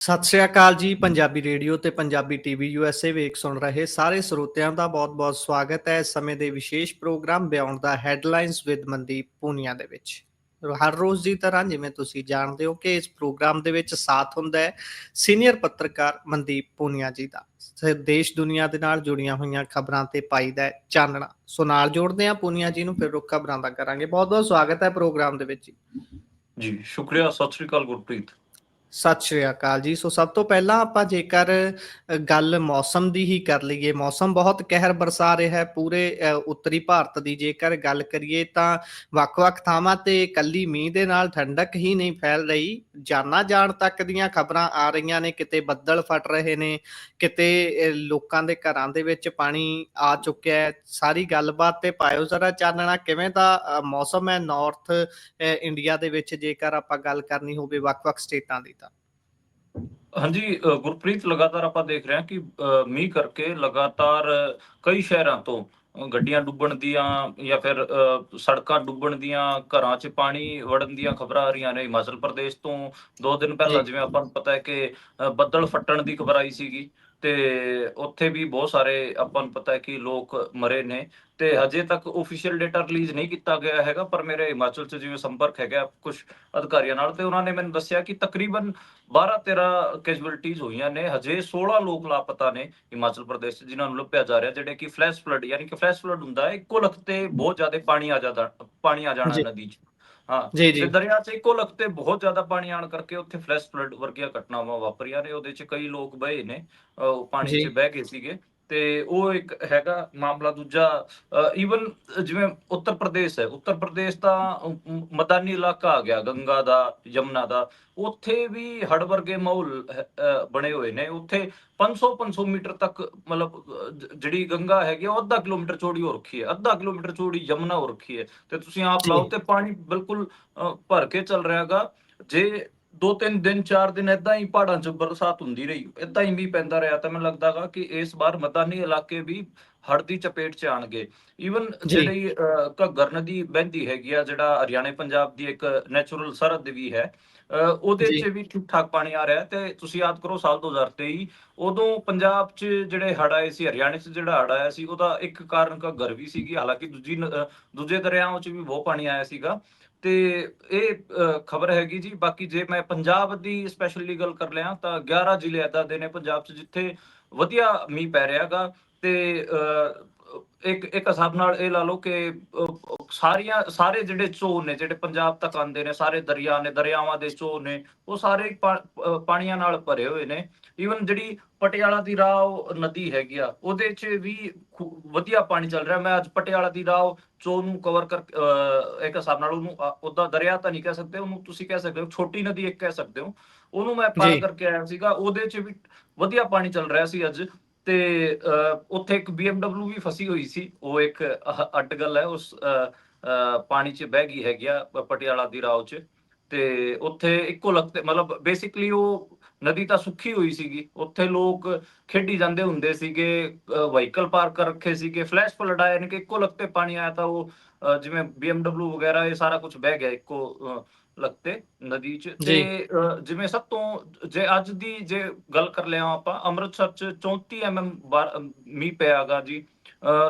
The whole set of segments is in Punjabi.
ਸਤਿ ਸ਼੍ਰੀ ਅਕਾਲ ਜੀ। ਪੰਜਾਬੀ ਰੇਡੀਓ ਤੇ ਪੰਜਾਬੀ ਟੀਵੀ USA ਵੇਖ ਸੁਣ ਰਹੇ ਸਾਰੇ ਸਰੋਤਿਆਂ ਦਾ ਬਹੁਤ-ਬਹੁਤ ਸਵਾਗਤ ਹੈ। ਇਸ ਸਮੇਂ ਦੇ ਵਿਸ਼ੇਸ਼ programme beyond the headlines with Mandeep Punia ਦੇ ਵਿੱਚ। ਹਰ ਰੋਜ਼ ਦੀ ਤਰ੍ਹਾਂ ਜਿਵੇਂ ਤੁਸੀਂ ਜਾਣਦੇ ਹੋ ਕਿ ਇਸ ਪ੍ਰੋਗਰਾਮ ਦੇ ਵਿੱਚ ਸਾਥ ਹੁੰਦਾ ਹੈ ਸੀਨੀਅਰ ਪੱਤਰਕਾਰ ਮਨਦੀਪ ਪੂਨੀਆ ਜੀ ਦਾ। ਦੇਸ਼ ਦੁਨੀਆ ਦੇ ਨਾਲ ਜੁੜੀਆਂ ਹੋਈਆਂ ਖਬਰਾਂ ਤੇ ਪਾਈਦਾ ਹੈ ਚਾਨਣਾ। ਸੋ ਨਾਲ ਜੋੜਦੇ ਹਾਂ ਪੂਨੀਆ ਜੀ ਨੂੰ, ਫਿਰ ਰੁੱਖ ਖਬਰਾਂ ਦਾ ਕਰਾਂਗੇ। ਬਹੁਤ-ਬਹੁਤ ਸਵਾਗਤ ਹੈ ਪ੍ਰੋਗਰਾਮ ਦੇ ਵਿੱਚ। ਜੀ ਸ਼ੁਕਰੀਆ। ਸਤਿ ਸ੍ਰੀ ਅਕਾਲ ਗੁਰਪ੍ਰੀਤ। ਸਤਿ ਸ਼੍ਰੀ ਅਕਾਲ ਜੀ। ਸੋ ਸਭ ਤੋਂ ਪਹਿਲਾਂ ਆਪਾਂ ਜੇਕਰ ਗੱਲ ਮੌਸਮ ਦੀ ਹੀ ਕਰ ਲਈਏ, ਮੌਸਮ ਬਹੁਤ ਕਹਿਰ ਬਰਸਾ ਰਿਹਾ ਹੈ ਪੂਰੇ ਉੱਤਰੀ ਭਾਰਤ ਦੀ ਜੇਕਰ ਗੱਲ ਕਰੀਏ ਤਾਂ ਵੱਖ-ਵੱਖ ਥਾਵਾਂ ਤੇ ਇਕੱਲੀ ਮੀਂਹ ਦੇ ਨਾਲ ਠੰਡਕ ਹੀ ਨਹੀਂ ਫੈਲ ਰਹੀ, ਜਾਨਾਂ ਜਾਣ ਤੱਕ ਦੀਆਂ ਖਬਰਾਂ ਆ ਰਹੀਆਂ ਨੇ। ਕਿਤੇ ਬੱਦਲ ਫਟ ਰਹੇ ਨੇ, ਕਿਤੇ ਲੋਕਾਂ ਦੇ ਘਰਾਂ ਦੇ ਵਿੱਚ ਪਾਣੀ ਆ ਚੁੱਕਿਆ ਹੈ। ਸਾਰੀ ਗੱਲਬਾਤ ਤੇ ਪਾਇਓ ਜ਼ਰਾ ਚਾਨਣਾ, ਕਿਵੇਂ ਦਾ ਮੌਸਮ ਹੈ ਨਾਰਥ ਇੰਡੀਆ ਦੇ ਵਿੱਚ ਜੇਕਰ ਆਪਾਂ ਗੱਲ ਕਰਨੀ ਹੋਵੇ ਵੱਖ-ਵੱਖ ਸਟੇਟਾਂ ਦੀ ਤਾਂ। ਹਾਂਜੀ ਗੁਰਪ੍ਰੀਤ, ਲਗਾਤਾਰ ਆਪਾਂ ਦੇਖ ਰਹੇ ਹਾਂ ਕਿ ਮੀਂਹ ਕਰਕੇ ਲਗਾਤਾਰ ਕਈ ਸ਼ਹਿਰਾਂ ਤੋਂ ਗੱਡੀਆਂ ਡੁੱਬਣ ਦੀਆਂ ਜਾਂ ਫਿਰ ਸੜਕਾਂ ਡੁੱਬਣ ਦੀਆਂ, ਘਰਾਂ 'ਚ ਪਾਣੀ ਵੜਨ ਦੀਆਂ ਖਬਰਾਂ ਆ ਰਹੀਆਂ ਨੇ। ਹਿਮਾਚਲ ਪ੍ਰਦੇਸ਼ ਤੋਂ 2 ਦਿਨ ਪਹਿਲਾਂ, ਜੀ ਜਿਵੇਂ ਆਪਾਂ ਨੂੰ ਪਤਾ ਹੈ ਕਿ ਬੱਦਲ ਫਟਣ ਦੀ ਖਬਰ ਆਈ ਸੀਗੀ, ਤੇ ਉੱਥੇ ਵੀ ਬਹੁਤ ਸਾਰੇ ਆਪਾਂ ਨੂੰ ਪਤਾ ਹੈ ਕਿ ਲੋਕ ਮਰੇ ਨੇ। ਤੇ ਹਜੇ ਤੱਕ ਓਫੀਸ਼ੀਅਲ ਡੇਟਾ ਰਿਲੀਜ਼ ਨਹੀਂ ਕੀਤਾ ਗਿਆ ਹੈਗਾ, ਪਰ ਮੇਰੇ ਹਿਮਾਚਲ 'ਚ ਜਿਵੇਂ ਸੰਪਰਕ ਹੈਗਾ ਕੁਝ ਅਧਿਕਾਰੀਆਂ ਨਾਲ, ਤੇ ਉਹਨਾਂ ਨੇ ਮੈਨੂੰ ਦੱਸਿਆ ਕਿ ਤਕਰੀਬਨ 12-13 ਕੈਜੁਅਲਟੀਜ਼ ਹੋਈਆਂ ਨੇ। ਹਜੇ 16 ਲੋਕ ਲਾਪਤਾ ਨੇ ਹਿਮਾਚਲ ਪ੍ਰਦੇਸ਼ 'ਚ, ਜਿਨ੍ਹਾਂ ਨੂੰ ਲੱਭਿਆ ਜਾ ਰਿਹਾ, ਜਿਹੜੇ ਕਿ ਫਲੈਸ਼ ਫਲੱਡ, ਯਾਨੀ ਕਿ ਫਲੈਸ਼ ਫਲੱਡ ਹੁੰਦਾ ਹੈ ਇੱਕੋ ਲਖਤ ਤੇ ਬਹੁਤ ਜ਼ਿਆਦਾ ਪਾਣੀ ਆ ਜਾਣਾ ਜੀ ਨਦੀ 'ਚ। ਹਾਂ, ਜੀ ਤੇ ਜੀ ਦਰਿਆ 'ਚ ਇੱਕੋ ਲਖਤ ਤੇ ਬਹੁਤ ਜ਼ਿਆਦਾ ਪਾਣੀ ਆਣ ਕਰਕੇ ਉੱਥੇ ਫਲੈਸ਼ ਫਲੱਡ ਵਰਗੀਆਂ ਘਟਨਾਵਾਂ ਵਾਪਰੀਆਂ ਨੇ। ਉਹਦੇ 'ਚ ਕਈ ਲੋਕ ਬਹੇ ਨੇ, ਉਹ ਪਾਣੀ 'ਚ ਜੀ ਬਹਿ ਗਏ ਸੀਗੇ, ਤੇ ਉਹ ਇੱਕ ਹੈਗਾ ਮਾਮਲਾ। ਦੂਜਾ ਈਵਨ ਜਿਵੇਂ ਉੱਤਰ ਪ੍ਰਦੇਸ਼ ਹੈ, ਉੱਤਰ ਪ੍ਰਦੇਸ਼ ਦਾ ਮੈਦਾਨੀ ਇਲਾਕਾ ਆ ਗਿਆ ਗੰਗਾ ਦਾ, ਯਮੁਨਾ ਦਾ, ਉੱਥੇ ਵੀ ਹੜ੍ਹ ਵਰਗੇ ਮਾਹੌਲ ਬਣੇ ਹੋਏ ਨੇ। ਉੱਥੇ 500 ਮੀਟਰ ਤੱਕ, ਮਤਲਬ ਜਿਹੜੀ ਗੰਗਾ ਹੈਗੀ ਉਹ ਅੱਧਾ ਕਿਲੋਮੀਟਰ ਚੌੜੀ ਹੋ ਰੱਖੀ ਹੈ, ਅੱਧਾ ਕਿਲੋਮੀਟਰ ਚੌੜੀ ਯਮੁਨਾ ਹੋ ਰੱਖੀ ਹੈ। ਤੇ ਤੁਸੀਂ ਆਪ ਜੀ ਲਾਓ ਤੇ ਪਾਣੀ ਬਿਲਕੁਲ ਭਰ ਕੇ ਚੱਲ ਰਿਹਾ ਹੈਗਾ। ਜੇ 2-3 ਦਿਨ 4 ਦਿਨ ਏਦਾਂ ਹੀ ਪਹਾੜਾਂ 'ਚ ਬਰਸਾਤ ਹੁੰਦੀ ਰਹੀ, ਏਦਾਂ ਹੀ ਮੀਂਹ ਪੈਂਦਾ ਰਿਹਾ, ਤਾਂ ਮੈਨੂੰ ਲੱਗਦਾ ਗਾ ਕਿ ਇਸ ਵਾਰ ਮੈਦਾਨੀ ਇਲਾਕੇ ਵੀ ਹੜ੍ਹ ਦੀ ਚਪੇਟ 'ਚ ਆਣਗੇ। ਈਵਨ ਜੀ ਜਿਹੜੀ ਘੱਗਰ ਨਦੀ ਵਹਿੰਦੀ ਹੈਗੀ ਆ, ਜਿਹੜਾ ਹਰਿਆਣਾ ਪੰਜਾਬ ਦੀ ਇੱਕ ਨੈਚੁਰਲ ਸਰਹੱਦ ਵੀ ਹੈ, ਉਹਦੇ ਜੀ 'ਚ ਵੀ ਠੀਕ ਠਾਕ ਪਾਣੀ ਆ ਰਿਹਾ। ਤੇ ਤੁਸੀਂ ਯਾਦ ਕਰੋ ਸਾਲ 2023, ਉਦੋਂ ਪੰਜਾਬ 'ਚ ਜਿਹੜੇ ਹੜ੍ਹ ਆਏ ਸੀ, ਹਰਿਆਣੇ 'ਚ ਜਿਹੜਾ ਹੜ੍ਹ ਆਇਆ ਸੀ, ਉਹਦਾ ਇੱਕ ਕਾਰਨ ਘੱਗਰ ਵੀ ਸੀਗੀ। ਹਾਲਾਂਕਿ ਦੂਜੇ ਦਰਿਆਵਾਂ 'ਚ ਵੀ ਬਹੁਤ ਪਾਣੀ ਆਇਆ ਸੀਗਾ। ਤੇ ਇਹ ਖਬਰ ਹੈਗੀ ਜੀ। ਬਾਕੀ ਜੇ ਮੈਂ ਪੰਜਾਬ ਦੀ ਸਪੈਸ਼ਲੀ ਗੱਲ ਕਰ ਲਿਆ ਤਾਂ 11 ਜ਼ਿਲ੍ਹੇ ਏਦਾਂ ਦੇ ਨੇ ਪੰਜਾਬ 'ਚ ਜਿੱਥੇ ਵਧੀਆ ਮੀਂਹ ਪੈ ਰਿਹਾ ਗਾ। ਤੇ ਇੱਕ ਹਿਸਾਬ ਨਾਲ ਇਹ ਲਾ ਲਓ ਕਿ ਸਾਰੇ ਜਿਹੜੇ ਚੋਅ ਨੇ, ਜਿਹੜੇ ਪੰਜਾਬ ਤੱਕ ਆਉਂਦੇ ਨੇ, ਸਾਰੇ ਦਰਿਆ ਨੇ, ਦਰਿਆਵਾਂ ਦੇ ਚੋਅ ਨੇ, ਉਹ ਸਾਰੇ ਪਾਣੀਆਂ ਨਾਲ ਭਰੇ ਹੋਏ ਨੇ। ਈਵਨ ਜਿਹੜੀ ਪਟਿਆਲਾ ਦੀ ਰਾਹ ਨਦੀ ਹੈਗੀ ਆ, ਉਹਦੇ 'ਚ ਵੀ ਵਧੀਆ ਪਾਣੀ ਚੱਲ ਰਿਹਾ। ਮੈਂ ਅੱਜ ਪਟਿਆਲਾ ਦੀ ਰਾਹ ਚੋਅ ਨੂੰ ਕਵਰ ਕਰ, ਇੱਕ ਹਿਸਾਬ ਨਾਲ ਉਹਨੂੰ ਓਦਾਂ ਦਰਿਆ ਤਾਂ ਨਹੀਂ ਕਹਿ ਸਕਦੇ, ਉਹਨੂੰ ਤੁਸੀਂ ਕਹਿ ਸਕਦੇ ਹੋ ਛੋਟੀ ਨਦੀ ਇੱਕ ਕਹਿ ਸਕਦੇ ਹੋ, ਉਹਨੂੰ ਮੈਂ ਪਾਰ ਜੀ ਕਰਕੇ ਆਇਆ ਸੀਗਾ। ਉਹਦੇ 'ਚ ਵੀ ਵਧੀਆ ਪਾਣੀ ਚੱਲ ਰਿਹਾ ਸੀ ਅੱਜ। ਤੇ ਉੱਥੇ ਇੱਕ BMW ਵੀ ਫਸੀ ਹੋਈ ਸੀ, ਉਹ ਇੱਕ ਅੱਡ ਗੱਲ ਹੈ। ਉਸ ਪਾਣੀ 'ਚ ਬਹਿ ਗਈ ਹੈਗੀ ਆ ਪਟਿਆਲਾ ਦੀ ਰਾਹ 'ਚ। ਤੇ ਉੱਥੇ ਇੱਕੋ ਲਖਤ, ਮਤਲਬ ਬੇਸਿਕਲੀ ਉਹ ਨਦੀ ਤਾਂ ਸੁੱਕੀ ਹੋਈ ਸੀਗੀ, ਉੱਥੇ ਲੋਕ ਖੇਡੀ ਜਾਂਦੇ ਹੁੰਦੇ ਸੀਗੇ, ਵਹੀਕਲ ਪਾਰਕ ਕਰ ਰੱਖੇ ਸੀਗੇ। ਫਲੈਸ਼ ਫਲੱਡ ਆਇਆ, ਯਾਨੀ ਕਿ ਇੱਕੋ ਲਖਤ ਤੇ ਪਾਣੀ ਆਇਆ ਤਾਂ ਉਹ ਜਿਵੇਂ BMW ਵਗੈਰਾ ਇਹ ਸਾਰਾ ਕੁਝ ਬਹਿ ਗਿਆ ਇੱਕੋ ਲਖਤੇ ਨਦੀ 'ਚ। ਤੇ ਜੀ ਜਿਵੇਂ ਸਭ ਤੋਂ ਜੇ ਗੱਲ ਕਰ ਲਿਆ ਆਪਾਂ, ਅੰਮ੍ਰਿਤਸਰ 'ਚ 34 mm ਮੀਂਹ ਪਿਆ ਗਾ ਜੀ,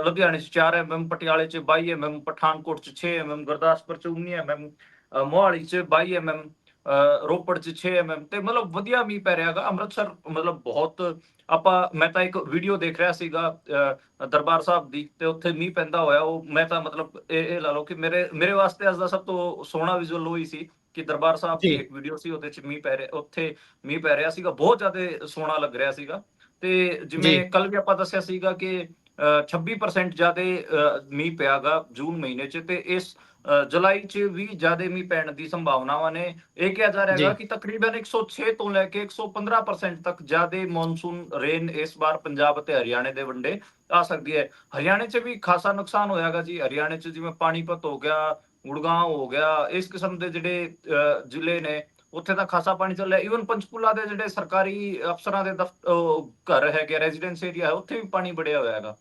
ਲੁਧਿਆਣੇ 'ਚ 4 mm, ਪਟਿਆਲੇ 'ਚ 22 mm, ਪਠਾਨਕੋਟ 'ਚ 6 mm, ਗੁਰਦਾਸਪੁਰ 'ਚ 19 mm, ਮੋਹਾਲੀ 'ਚ 22 mm, ਰੋਪੜ 'ਚ 6 mm। ਤੇ ਮਤਲਬ ਵਧੀਆ ਮੀਂਹ ਪੈ ਰਿਹਾ ਗਾ ਅੰਮ੍ਰਿਤਸਰ। ਮਤਲਬ ਬਹੁਤ ਮੈਂ ਤਾਂ ਇੱਕ ਵੀਡੀਓ ਦੇਖ ਰਿਹਾ ਸੀਗਾ ਦਰਬਾਰ ਸਾਹਿਬ ਦੀ, ਤੇ ਉੱਥੇ ਮੀਂਹ ਪੈਂਦਾ ਹੋਇਆ, ਉਹ ਮੈਂ ਤਾਂ ਮਤਲਬ ਇਹ ਲਾ ਲਓ ਕਿ ਮੇਰੇ ਵਾਸਤੇ ਅੱਜ ਦਾ ਸਭ ਤੋਂ ਸੋਹਣਾ ਵਿਜ਼ੂਅਲ ਉਹੀ ਸੀ ਕਿ ਦਰਬਾਰ ਸਾਹਿਬ ਦੀ ਜੀ ਇੱਕ ਵੀਡੀਓ ਸੀ, ਉਹਦੇ 'ਚ ਉੱਥੇ ਮੀਂਹ ਪੈ ਰਿਹਾ ਸੀਗਾ, ਬਹੁਤ ਜ਼ਿਆਦਾ ਸੋਹਣਾ ਲੱਗ ਰਿਹਾ ਸੀਗਾ। ਤੇ ਜੀ ਜਿਵੇਂ ਕੱਲ ਵੀ ਆਪਾਂ ਦੱਸਿਆ ਸੀਗਾ ਕਿ 26% ਜ਼ਿਆਦਾ ਮੀਂਹ ਪਿਆ ਗਾ ਜੂਨ ਮਹੀਨੇ 'ਚ, ਤੇ ਇਸ ਜੁਲਾਈ 'ਚ ਵੀ ਜ਼ਿਆਦਾ ਮੀਂਹ ਪੈਣ ਦੀ ਸੰਭਾਵਨਾਵਾਂ ਨੇ। ਇਹ ਕਿਹਾ ਜਾ ਰਿਹਾ ਜੀ ਹੈਗਾ ਕਿ ਤਕਰੀਬਨ 106 ਤੋਂ ਲੈ ਕੇ 115% ਤੱਕ ਜ਼ਿਆਦਾ ਮੌਨਸੂਨ ਰੇਨ ਇਸ ਵਾਰ ਪੰਜਾਬ ਅਤੇ ਹਰਿਆਣੇ ਦੇ ਵੰਡੇ ਆ ਸਕਦੀ ਹੈ। ਹਰਿਆਣੇ 'ਚ ਵੀ ਖਾਸਾ ਨੁਕਸਾਨ ਹੋਇਆਗਾ ਜੀ। ਹਰਿਆਣੇ 'ਚ ਜਿਵੇਂ ਪਾਣੀਪਤ ਹੋ ਗਿਆ, ਗੁੜਗਾਂਵ ਹੋ ਗਿਆ, ਇਸ ਕਿਸਮ ਦੇ ਜਿਹੜੇ ਜ਼ਿਲ੍ਹੇ ਨੇ, ਉੱਥੇ ਤਾਂ ਖਾਸਾ ਪਾਣੀ ਚੱਲ ਰਿਹਾ। ਈਵਨ ਪੰਚਕੂਲਾ ਦੇ ਜਿਹੜੇ ਸਰਕਾਰੀ ਅਫਸਰਾਂ ਦੇ ਘਰ ਹੈਗੇ, ਰੈਜ਼ੀਡੈਂਸ ਏਰੀਆ, ਉੱਥੇ ਵੀ ਪਾਣੀ ਵੜਿਆ ਹੋਇਆ ਹੈਗਾ।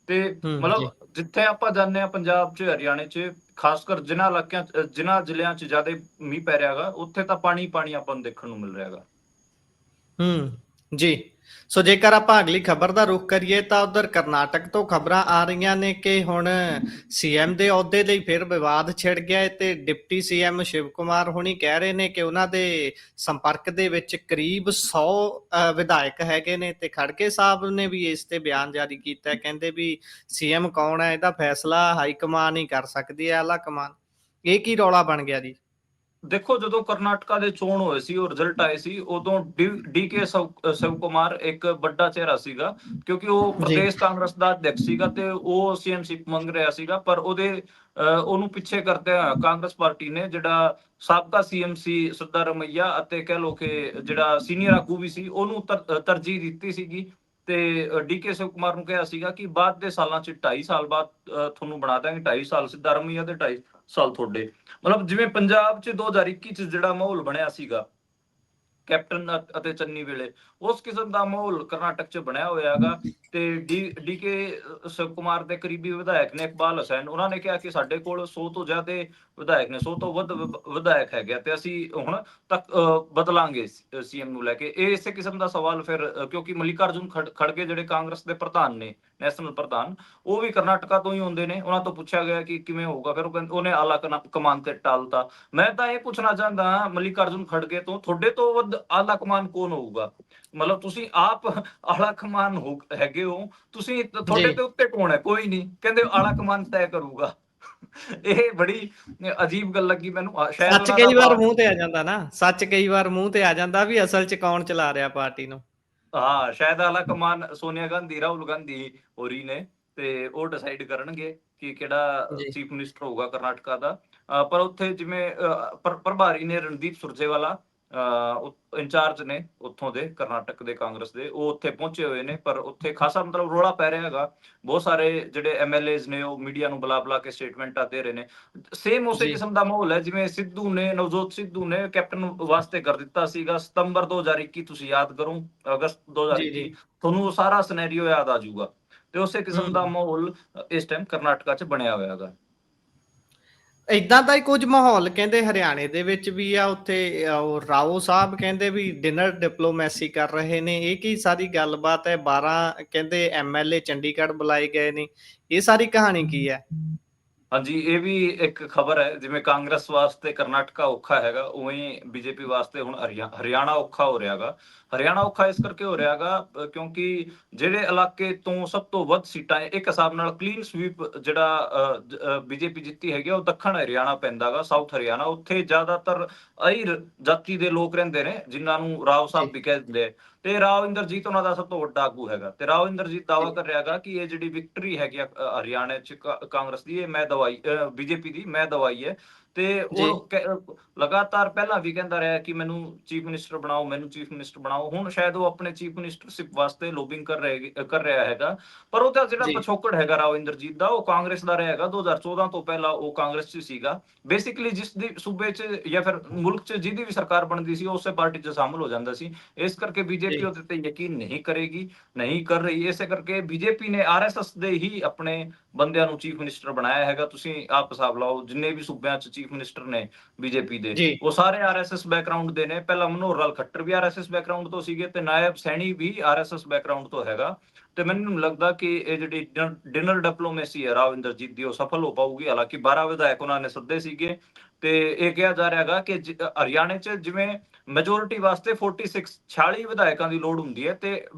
ਤੇ ਜੀ ਮਤਲਬ ਜਿੱਥੇ ਆਪਾਂ ਜਾਂਦੇ ਹਾਂ ਪੰਜਾਬ 'ਚ, ਹਰਿਆਣੇ 'ਚ, ਖਾਸ ਕਰ ਜਿਨ੍ਹਾਂ ਜ਼ਿਲ੍ਹਿਆਂ 'ਚ ਜ਼ਿਆਦਾ ਮੀਂਹ ਪੈ ਰਿਹਾ ਹੈਗਾ, ਉੱਥੇ ਤਾਂ ਪਾਣੀ ਆਪਾਂ ਨੂੰ ਦੇਖਣ ਨੂੰ ਮਿਲ ਰਿਹਾ ਹੈਗਾ। ਜੀ। ਸੋ ਜੇਕਰ ਆਪਾਂ ਅਗਲੀ ਖਬਰ ਦਾ ਰੁਖ ਕਰੀਏ ਤਾਂ ਉਧਰ ਕਰਨਾਟਕ ਤੋਂ ਖਬਰਾਂ ਆ ਰਹੀਆਂ ਨੇ ਕਿ ਹੁਣ ਸੀਐਮ ਦੇ ਅਹੁਦੇ ਲਈ ਫਿਰ ਵਿਵਾਦ ਛਿੜ ਗਿਆ ਹੈ ਤੇ ਡਿਪਟੀ ਸੀਐਮ ਸ਼ਿਵ ਕੁਮਾਰ ਹੁਣੀ ਕਹਿ ਰਹੇ ਨੇ ਕਿ ਉਹਨਾਂ ਦੇ ਸੰਪਰਕ ਦੇ ਵਿੱਚ ਕਰੀਬ 100 ਵਿਧਾਇਕ ਹੈਗੇ ਨੇ ਤੇ ਖੜਗੇ ਸਾਹਿਬ ਨੇ ਵੀ ਇਸ ਤੇ ਬਿਆਨ ਜਾਰੀ ਕੀਤਾ ਹੈ। ਕਹਿੰਦੇ ਵੀ ਸੀਐਮ ਕੌਣ ਹੈ ਇਹਦਾ ਫੈਸਲਾ ਹਾਈ ਕਮਾਨ ਹੀ ਕਰ ਸਕਦੀ ਹੈ, ਆਲਾ ਕਮਾਨ। ਇਹ ਕੀ ਰੌਲਾ ਬਣ ਗਿਆ ਜੀ? ਦੇਖੋ, ਜਦੋਂ ਕਰਨਾਟਕਾ ਦੇ ਚੋਣ ਹੋਏ ਸੀ, ਉਹ ਰਿਜ਼ਲਟ ਆਏ ਸੀ, ਉਦੋਂ ਡੀਕੇ ਸ਼ਿਵ ਕੁਮਾਰ ਇੱਕ ਵੱਡਾ ਚਿਹਰਾ ਸੀਗਾ, ਕਿਉਂਕਿ ਉਹ ਜੀ ਪ੍ਰਦੇਸ਼ ਕਾਂਗਰਸ ਦਾ ਅਧਿਆਕਸ਼ ਸੀਗਾ ਤੇ ਉਹ ਸੀਐਮਸ਼ਿਪ ਮੰਗ ਰਿਹਾ ਸੀਗਾ। ਪਰ ਉਹਨੂੰ ਪਿੱਛੇ ਕਰਦੇ ਕਾਂਗਰਸ ਪਾਰਟੀ ਨੇ, ਜਿਹੜਾ ਸਾਬਕਾ ਸੀਐਮ ਸੀ ਸਿੱਧਾਰਮਈਆ ਅਤੇ ਕਹਿ ਲੋ ਕਿ ਜਿਹੜਾ ਸੀਨੀਅਰ ਆਗੂ ਵੀ ਸੀ, ਉਹਨੂੰ ਤਰਜੀਹ ਦਿੱਤੀ ਸੀਗੀ। ਤੇ ਡੀਕੇ ਸ਼ਿਵ ਕੁਮਾਰ ਨੂੰ ਕਿਹਾ ਸੀਗਾ ਕਿ ਬਾਅਦ ਦੇ ਸਾਲਾਂ ਚ 2.5 ਸਾਲ ਬਾਅਦ ਤੁਹਾਨੂੰ ਬਣਾ ਦਾਂਗੇ, 2.5 ਸਾਲ ਸਿੱਧਾਰਮਈਆ ਤੇ 2.5 ਸਾਲ ਤੁਹਾਡੇ। ਮਤਲਬ ਜਿਵੇਂ ਪੰਜਾਬ ਚ 2021 ਚ ਜਿਹੜਾ ਮਾਹੌਲ ਬਣਿਆ ਸੀਗਾ ਕੈਪਟਨ ਅਤੇ ਚੰਨੀ ਵੇਲੇ, ਉਸ ਕਿਸਮ ਦਾ ਮਾਹੌਲ ਕਰਨਾਟਕ ਚ ਬਣਿਆ ਹੋਇਆ ਹੈਗਾ। ਤੇ ਡੀਕੇ ਸ਼ਿਵ ਕੁਮਾਰ ਦੇ ਕਰੀਬੀ ਵਿਧਾਇਕ ਨੇ ਇਕਬਾਲ ਹੁਸੈਨ, ਉਹਨਾਂ ਨੇ ਕਿਹਾ ਕਿ ਸਾਡੇ ਕੋਲ 100 ਤੋਂ ਜ਼ਿਆਦਾ ਵਿਧਾਇਕ ਨੇ, 100 ਤੋਂ ਵੱਧ ਵਿਧਾਇਕ ਹੈਗੇ ਤੇ ਅਸੀਂ ਹੁਣ ਤੱਕ ਬਦਲਾਂਗੇ ਸੀਐਮ ਨੂੰ ਲੈ ਕੇ। ਇਹ ਇਸੇ ਕਿਸਮ ਦਾ ਸਵਾਲ ਫਿਰ ਕਿਉਂਕਿ ਮਲਿਕਾਰਜੁਨ ਖੜਗੇ ਜਿਹੜੇ ਕਾਂਗਰਸ ਦੇ ਪ੍ਰਧਾਨ ਨੇ, ਨੈਸ਼ਨਲ ਪ੍ਰਧਾਨ, ਉਹ ਵੀ ਕਰਨਾਟਕਾ ਤੋਂ ਹੀ ਹੁੰਦੇ ਨੇ। ਉਹਨਾਂ ਤੋਂ ਪੁੱਛਿਆ ਗਿਆ ਕਿ ਕਿਵੇਂ ਹੋਊਗਾ, ਫਿਰ ਉਹਨੇ ਆਲਾ ਕਮਾਨ ਤੇ ਟਾਲਤਾ। ਮੈਂ ਤਾਂ ਇਹ ਪੁੱਛਣਾ ਚਾਹੁੰਦਾ ਹਾਂ ਮਲਿਕਾਰਜੁਨ ਖੜਗੇ ਤੋਂ, ਤੁਹਾਡੇ ਤੋਂ ਵੱਧ ਆਲਾ ਕਮਾਨ ਕੌਣ ਹੋਊਗਾ? ਮਤਲਬ ਤੁਸੀਂ ਆਪ ਆਲਾ ਕਮਾਨ ਹੈਗੇ ਹੋ, ਤੁਸੀਂ ਜੀ ਤੁਹਾਡੇ ਤੇ ਉੱਤੇ ਕੌਣ ਹੈ? ਕੋਈ ਨਹੀਂ, ਕਹਿੰਦੇ ਆਲਾ ਕਮਾਨ ਤੈਅ ਕਰੂਗਾ। ਇਹ ਬੜੀ ਅਜੀਬ ਗੱਲ ਲੱਗੀ ਮੈਨੂੰ। ਸ਼ਾਇਦ ਸੱਚ ਉਹਨਾਂ ਦਾ ਕਈ ਵਾਰ ਮੂੰਹ ਤੇ ਆ ਜਾਂਦਾ ਨਾ, ਸੱਚ ਕਈ ਵਾਰ ਮੂੰਹ ਤੇ ਆ ਜਾਂਦਾ ਵੀ ਅਸਲ 'ਚ ਕੌਣ ਚਲਾ ਰਿਹਾ ਪਾਰਟੀ ਨੂੰ। ਹਾਂ, ਸ਼ਾਇਦ ਆਲਾ ਕਮਾਨ ਸੋਨੀਆ ਗਾਂਧੀ, ਰਾਹੁਲ ਗਾਂਧੀ ਹੋਰੀ ਨੇ, ਤੇ ਉਹ ਡਿਸਾਈਡ ਕਰਨਗੇ ਕਿ ਕਿਹੜਾ ਜੀ ਚੀਫ ਮਿਨਿਸਟਰ ਹੋਊਗਾ ਕਰਨਾਟਕਾ ਦਾ। ਪਰ ਉੱਥੇ ਜਿਵੇਂ ਪ੍ਰਭਾਰੀ ਨੇ ਰਣਦੀਪ ਸੁਰਜੇਵਾਲਾ, ਇੰਚਾਰਜ ਨੇ ਉੱਥੋਂ ਦੇ ਕਰਨਾਟਕ ਦੇ ਕਾਂਗਰਸ ਦੇ, ਉਹ ਉੱਥੇ ਪਹੁੰਚੇ ਹੋਏ ਨੇ। ਪਰ ਉੱਥੇ ਖਾਸਾ ਮਤਲਬ ਰੌਲਾ ਪੈ ਰਿਹਾ ਹੈਗਾ। ਬਹੁਤ ਸਾਰੇ ਜਿਹੜੇ ਐਮਐਲਏਜ਼ ਨੇ ਉਹ ਮੀਡੀਆ ਨੂੰ ਬੁਲਾ ਕੇ ਸਟੇਟਮੈਂਟਾਂ ਦੇ ਰਹੇ ਨੇ। ਸੇਮ ਉਸੇ ਜੀ ਕਿਸਮ ਦਾ ਮਾਹੌਲ ਹੈ ਜਿਵੇਂ ਨਵਜੋਤ ਸਿੱਧੂ ਨੇ ਕੈਪਟਨ ਵਾਸਤੇ ਕਰ ਦਿੱਤਾ ਸੀਗਾ ਸਤੰਬਰ 2021, ਤੁਸੀਂ ਯਾਦ ਕਰੋ, ਅਗਸਤ ਜੀ ਜੀ 2021, ਤੁਹਾਨੂੰ ਉਹ ਸਾਰਾ ਸਿਨੈਰੀਓ ਯਾਦ ਆ ਜਾਊਗਾ। ਤੇ ਉਸੇ ਕਿਸਮ ਦਾ ਹੂੰ ਮਾਹੌਲ ਇਸ ਟਾਈਮ ਕਰਨਾਟਕਾ 'ਚ ਬਣਿਆ ਹੋਇਆ ਹੈਗਾ। ਏਦਾਂ ਦਾ ਹੀ ਕੁਝ ਮਾਹੌਲ ਕਹਿੰਦੇ ਹਰਿਆਣੇ ਦੇ ਵਿੱਚ ਵੀ ਆ। ਉੱਥੇ ਉਹ ਰਾਓ ਸਾਹਿਬ ਕਹਿੰਦੇ ਵੀ ਡਿਨਰ ਡਿਪਲੋਮੈਸੀ ਕਰ ਰਹੇ ਨੇ। ਇਹ ਕੀ ਸਾਰੀ ਗੱਲਬਾਤ ਹੈ? 12 ਕਹਿੰਦੇ ਐਮਐਲਏ ਚੰਡੀਗੜ੍ਹ ਬੁਲਾਏ ਗਏ ਨੇ। ਇਹ ਸਾਰੀ ਕਹਾਣੀ ਕੀ ਹੈ? ਹਾਂਜੀ, ਇਹ ਵੀ ਇੱਕ ਖਬਰ ਹੈ। ਜਿਵੇਂ ਕਾਂਗਰਸ ਵਾਸਤੇ ਕਰਨਾਟਕਾ ਔਖਾ ਹੈਗਾ, ਉਵੇਂ ਬੀਜੇਪੀ ਵਾਸਤੇ ਹੁਣ ਹਰਿਆਣਾ ਔਖਾ ਹੋ ਰਿਹਾ ਹੈਗਾ। ਹਰਿਆਣਾ ਔਖਾ ਇਸ ਕਰਕੇ ਹੋ ਰਿਹਾ ਹੈਗਾ ਕਿਉਂਕਿ ਜਿਹੜੇ ਇਲਾਕੇ ਤੋਂ ਸਭ ਤੋਂ ਵੱਧ ਸੀਟਾਂ, ਇੱਕ ਹਿਸਾਬ ਨਾਲ ਕਲੀਨ ਸਵੀਪ ਜਿਹੜਾ ਬੀਜੇਪੀ ਜਿੱਤੀ ਹੈਗੀ, ਉਹ ਦੱਖਣ ਹਰਿਆਣਾ ਪੈਂਦਾ ਹੈਗਾ, ਸਾਊਥ ਹਰਿਆਣਾ। ਉੱਥੇ ਜ਼ਿਆਦਾਤਰ ਅਹਿਰ ਜਾਤੀ ਦੇ ਲੋਕ ਰਹਿੰਦੇ ਨੇ, ਜਿਨ੍ਹਾਂ ਨੂੰ ਰਾਓ ਸਾਹਿਬ ਜੀ ਵੀ ਕਹਿੰਦੇ ਆ। ਤੇ ਰਾਓ ਇੰਦਰਜੀਤ ਉਹਨਾਂ ਦਾ ਸਭ ਤੋਂ ਵੱਡਾ ਆਗੂ ਹੈਗਾ। ਤੇ ਰਾਓ ਇੰਦਰਜੀਤ ਦਾਅਵਾ ਜੀ ਕਰ ਰਿਹਾ ਹੈਗਾ ਕਿ ਇਹ ਜਿਹੜੀ ਵਿਕਟਰੀ ਹੈਗੀ ਆ ਹਰਿਆਣਾ 'ਚ ਕਾਂਗਰਸ ਦੀ, ਇਹ ਮੈਂ ਦਵਾਈ, ਬੀਜੇਪੀ ਦੀ ਮੈਂ ਦਵਾਈ ਹੈ। ਤੇ ਜੀ ਉਹ ਲਗਾਤਾਰ ਪਹਿਲਾਂ ਵੀ ਕਹਿੰਦਾ ਰਿਹਾ ਕਿ ਮੈਨੂੰ ਚੀਫ ਮਿਨਿਸਟਰ ਬਣਾਓ, ਮੈਨੂੰ ਚੀਫ ਮਿਨਿਸਟਰ ਬਣਾਓ। ਹੁਣ ਸ਼ਾਇਦ ਉਹ ਆਪਣੇ ਚੀਫ ਮਿਨਿਸਟਰਸ਼ਿਪ ਵਾਸਤੇ ਲੋਬਿੰਗ ਕਰ ਰਿਹਾ ਹੈਗਾ। ਪਰ ਉਹਦਾ ਜਿਹੜਾ ਜੀ ਪਿਛੋਕੜ ਹੈਗਾ ਰਾਓ ਇੰਦਰਜੀਤ ਦਾ, ਉਹ ਕਾਂਗਰਸ ਦਾ ਰਿਹਾ ਹੈਗਾ। 2014 ਤੋਂ ਪਹਿਲਾਂ ਉਹ ਕਾਂਗਰਸ 'ਚ ਸੀਗਾ। ਬੇਸਿਕਲੀ ਜਿਸ ਦੀ ਸੂਬੇ 'ਚ ਜਾਂ ਫਿਰ ਮੁਲਕ 'ਚ ਜਿਹਦੀ ਵੀ ਸਰਕਾਰ ਬਣਦੀ ਸੀ, ਉਹ ਉਸੇ ਪਾਰਟੀ 'ਚ ਸ਼ਾਮਲ ਹੋ ਜਾਂਦਾ ਸੀ। ਇਸ ਕਰਕੇ ਬੀਜੇਪੀ ਜੀ ਉਹਦੇ ਤੇ ਯਕੀਨ ਨਹੀਂ ਕਰੇਗੀ, ਨਹੀਂ ਕਰ ਰਹੀ। ਇਸੇ ਕਰਕੇ ਬੀਜੇਪੀ ਨੇ ਆਰਐਸਐਸ ਦੇ ਹੀ ਆਪਣੇ ਬੰਦਿਆਂ ਨੂੰ ਚੀਫ ਮਿਨਿਸਟਰ ਬਣਾਇਆ ਹੈਗਾ। ਤੁਸੀਂ ਆਪ ਹਿਸਾਬ ਲਾਓ, ਜਿੰਨੇ ਵੀ ਸੂਬਿਆਂ 'ਚ ਚੀਫ ਮਿਨਿਸਟਰ ਨੇ ਬੀਜੇਪੀ ਦੇ, ਜੀ ਉਹ ਸਾਰੇ ਆਰਐਸਐਸ ਬੈਕਗ੍ਰਾਉਂਡ ਦੇ ਨੇ। ਪਹਿਲਾਂ ਮਨੋਹਰ ਲਾਲ ਖੱਟਰ ਵੀ ਆਰਐਸਐਸ ਬੈਕਗ੍ਰਾਉਂਡ ਤੋਂ ਸੀਗੇ ਤੇ ਨਾਇਬ ਸੈਣੀ ਵੀ ਆਰਐਸਐਸ ਬੈਕਗ੍ਰਾਉਂਡ ਤੋਂ ਹੈਗਾ। ਤੇ ਮੈਨੂੰ ਲੱਗਦਾ ਕਿ ਇਹ ਜਿਹੜੀ ਡਿਨਰ ਡਿਪਲੋਮੇਸੀ ਹੈ ਰਾਓ ਇੰਦਰਜੀਤ ਦੀ, ਉਹ ਸਫਲ ਹੋ ਪਾਊਗੀ। ਹਾਲਾਂਕਿ 12 ਵਿਧਾਇਕ ਉਹਨਾਂ ਨੇ ਸੱਦੇ ਸੀਗੇ ਤੇ ਇਹ ਕਿਹਾ ਜਾ ਰਿਹਾ ਹੈਗਾ ਕਿ ਹਰਿਆਣੇ 'ਚ ਜਿਵੇਂ ਮੈਜੋਰਿਟੀ ਵਾਸਤੇ 46 ਵਿਧਾਇਕਾਂ ਦੀ ਲੋੜ ਹੁੰਦੀ ਹੈ ਤੇ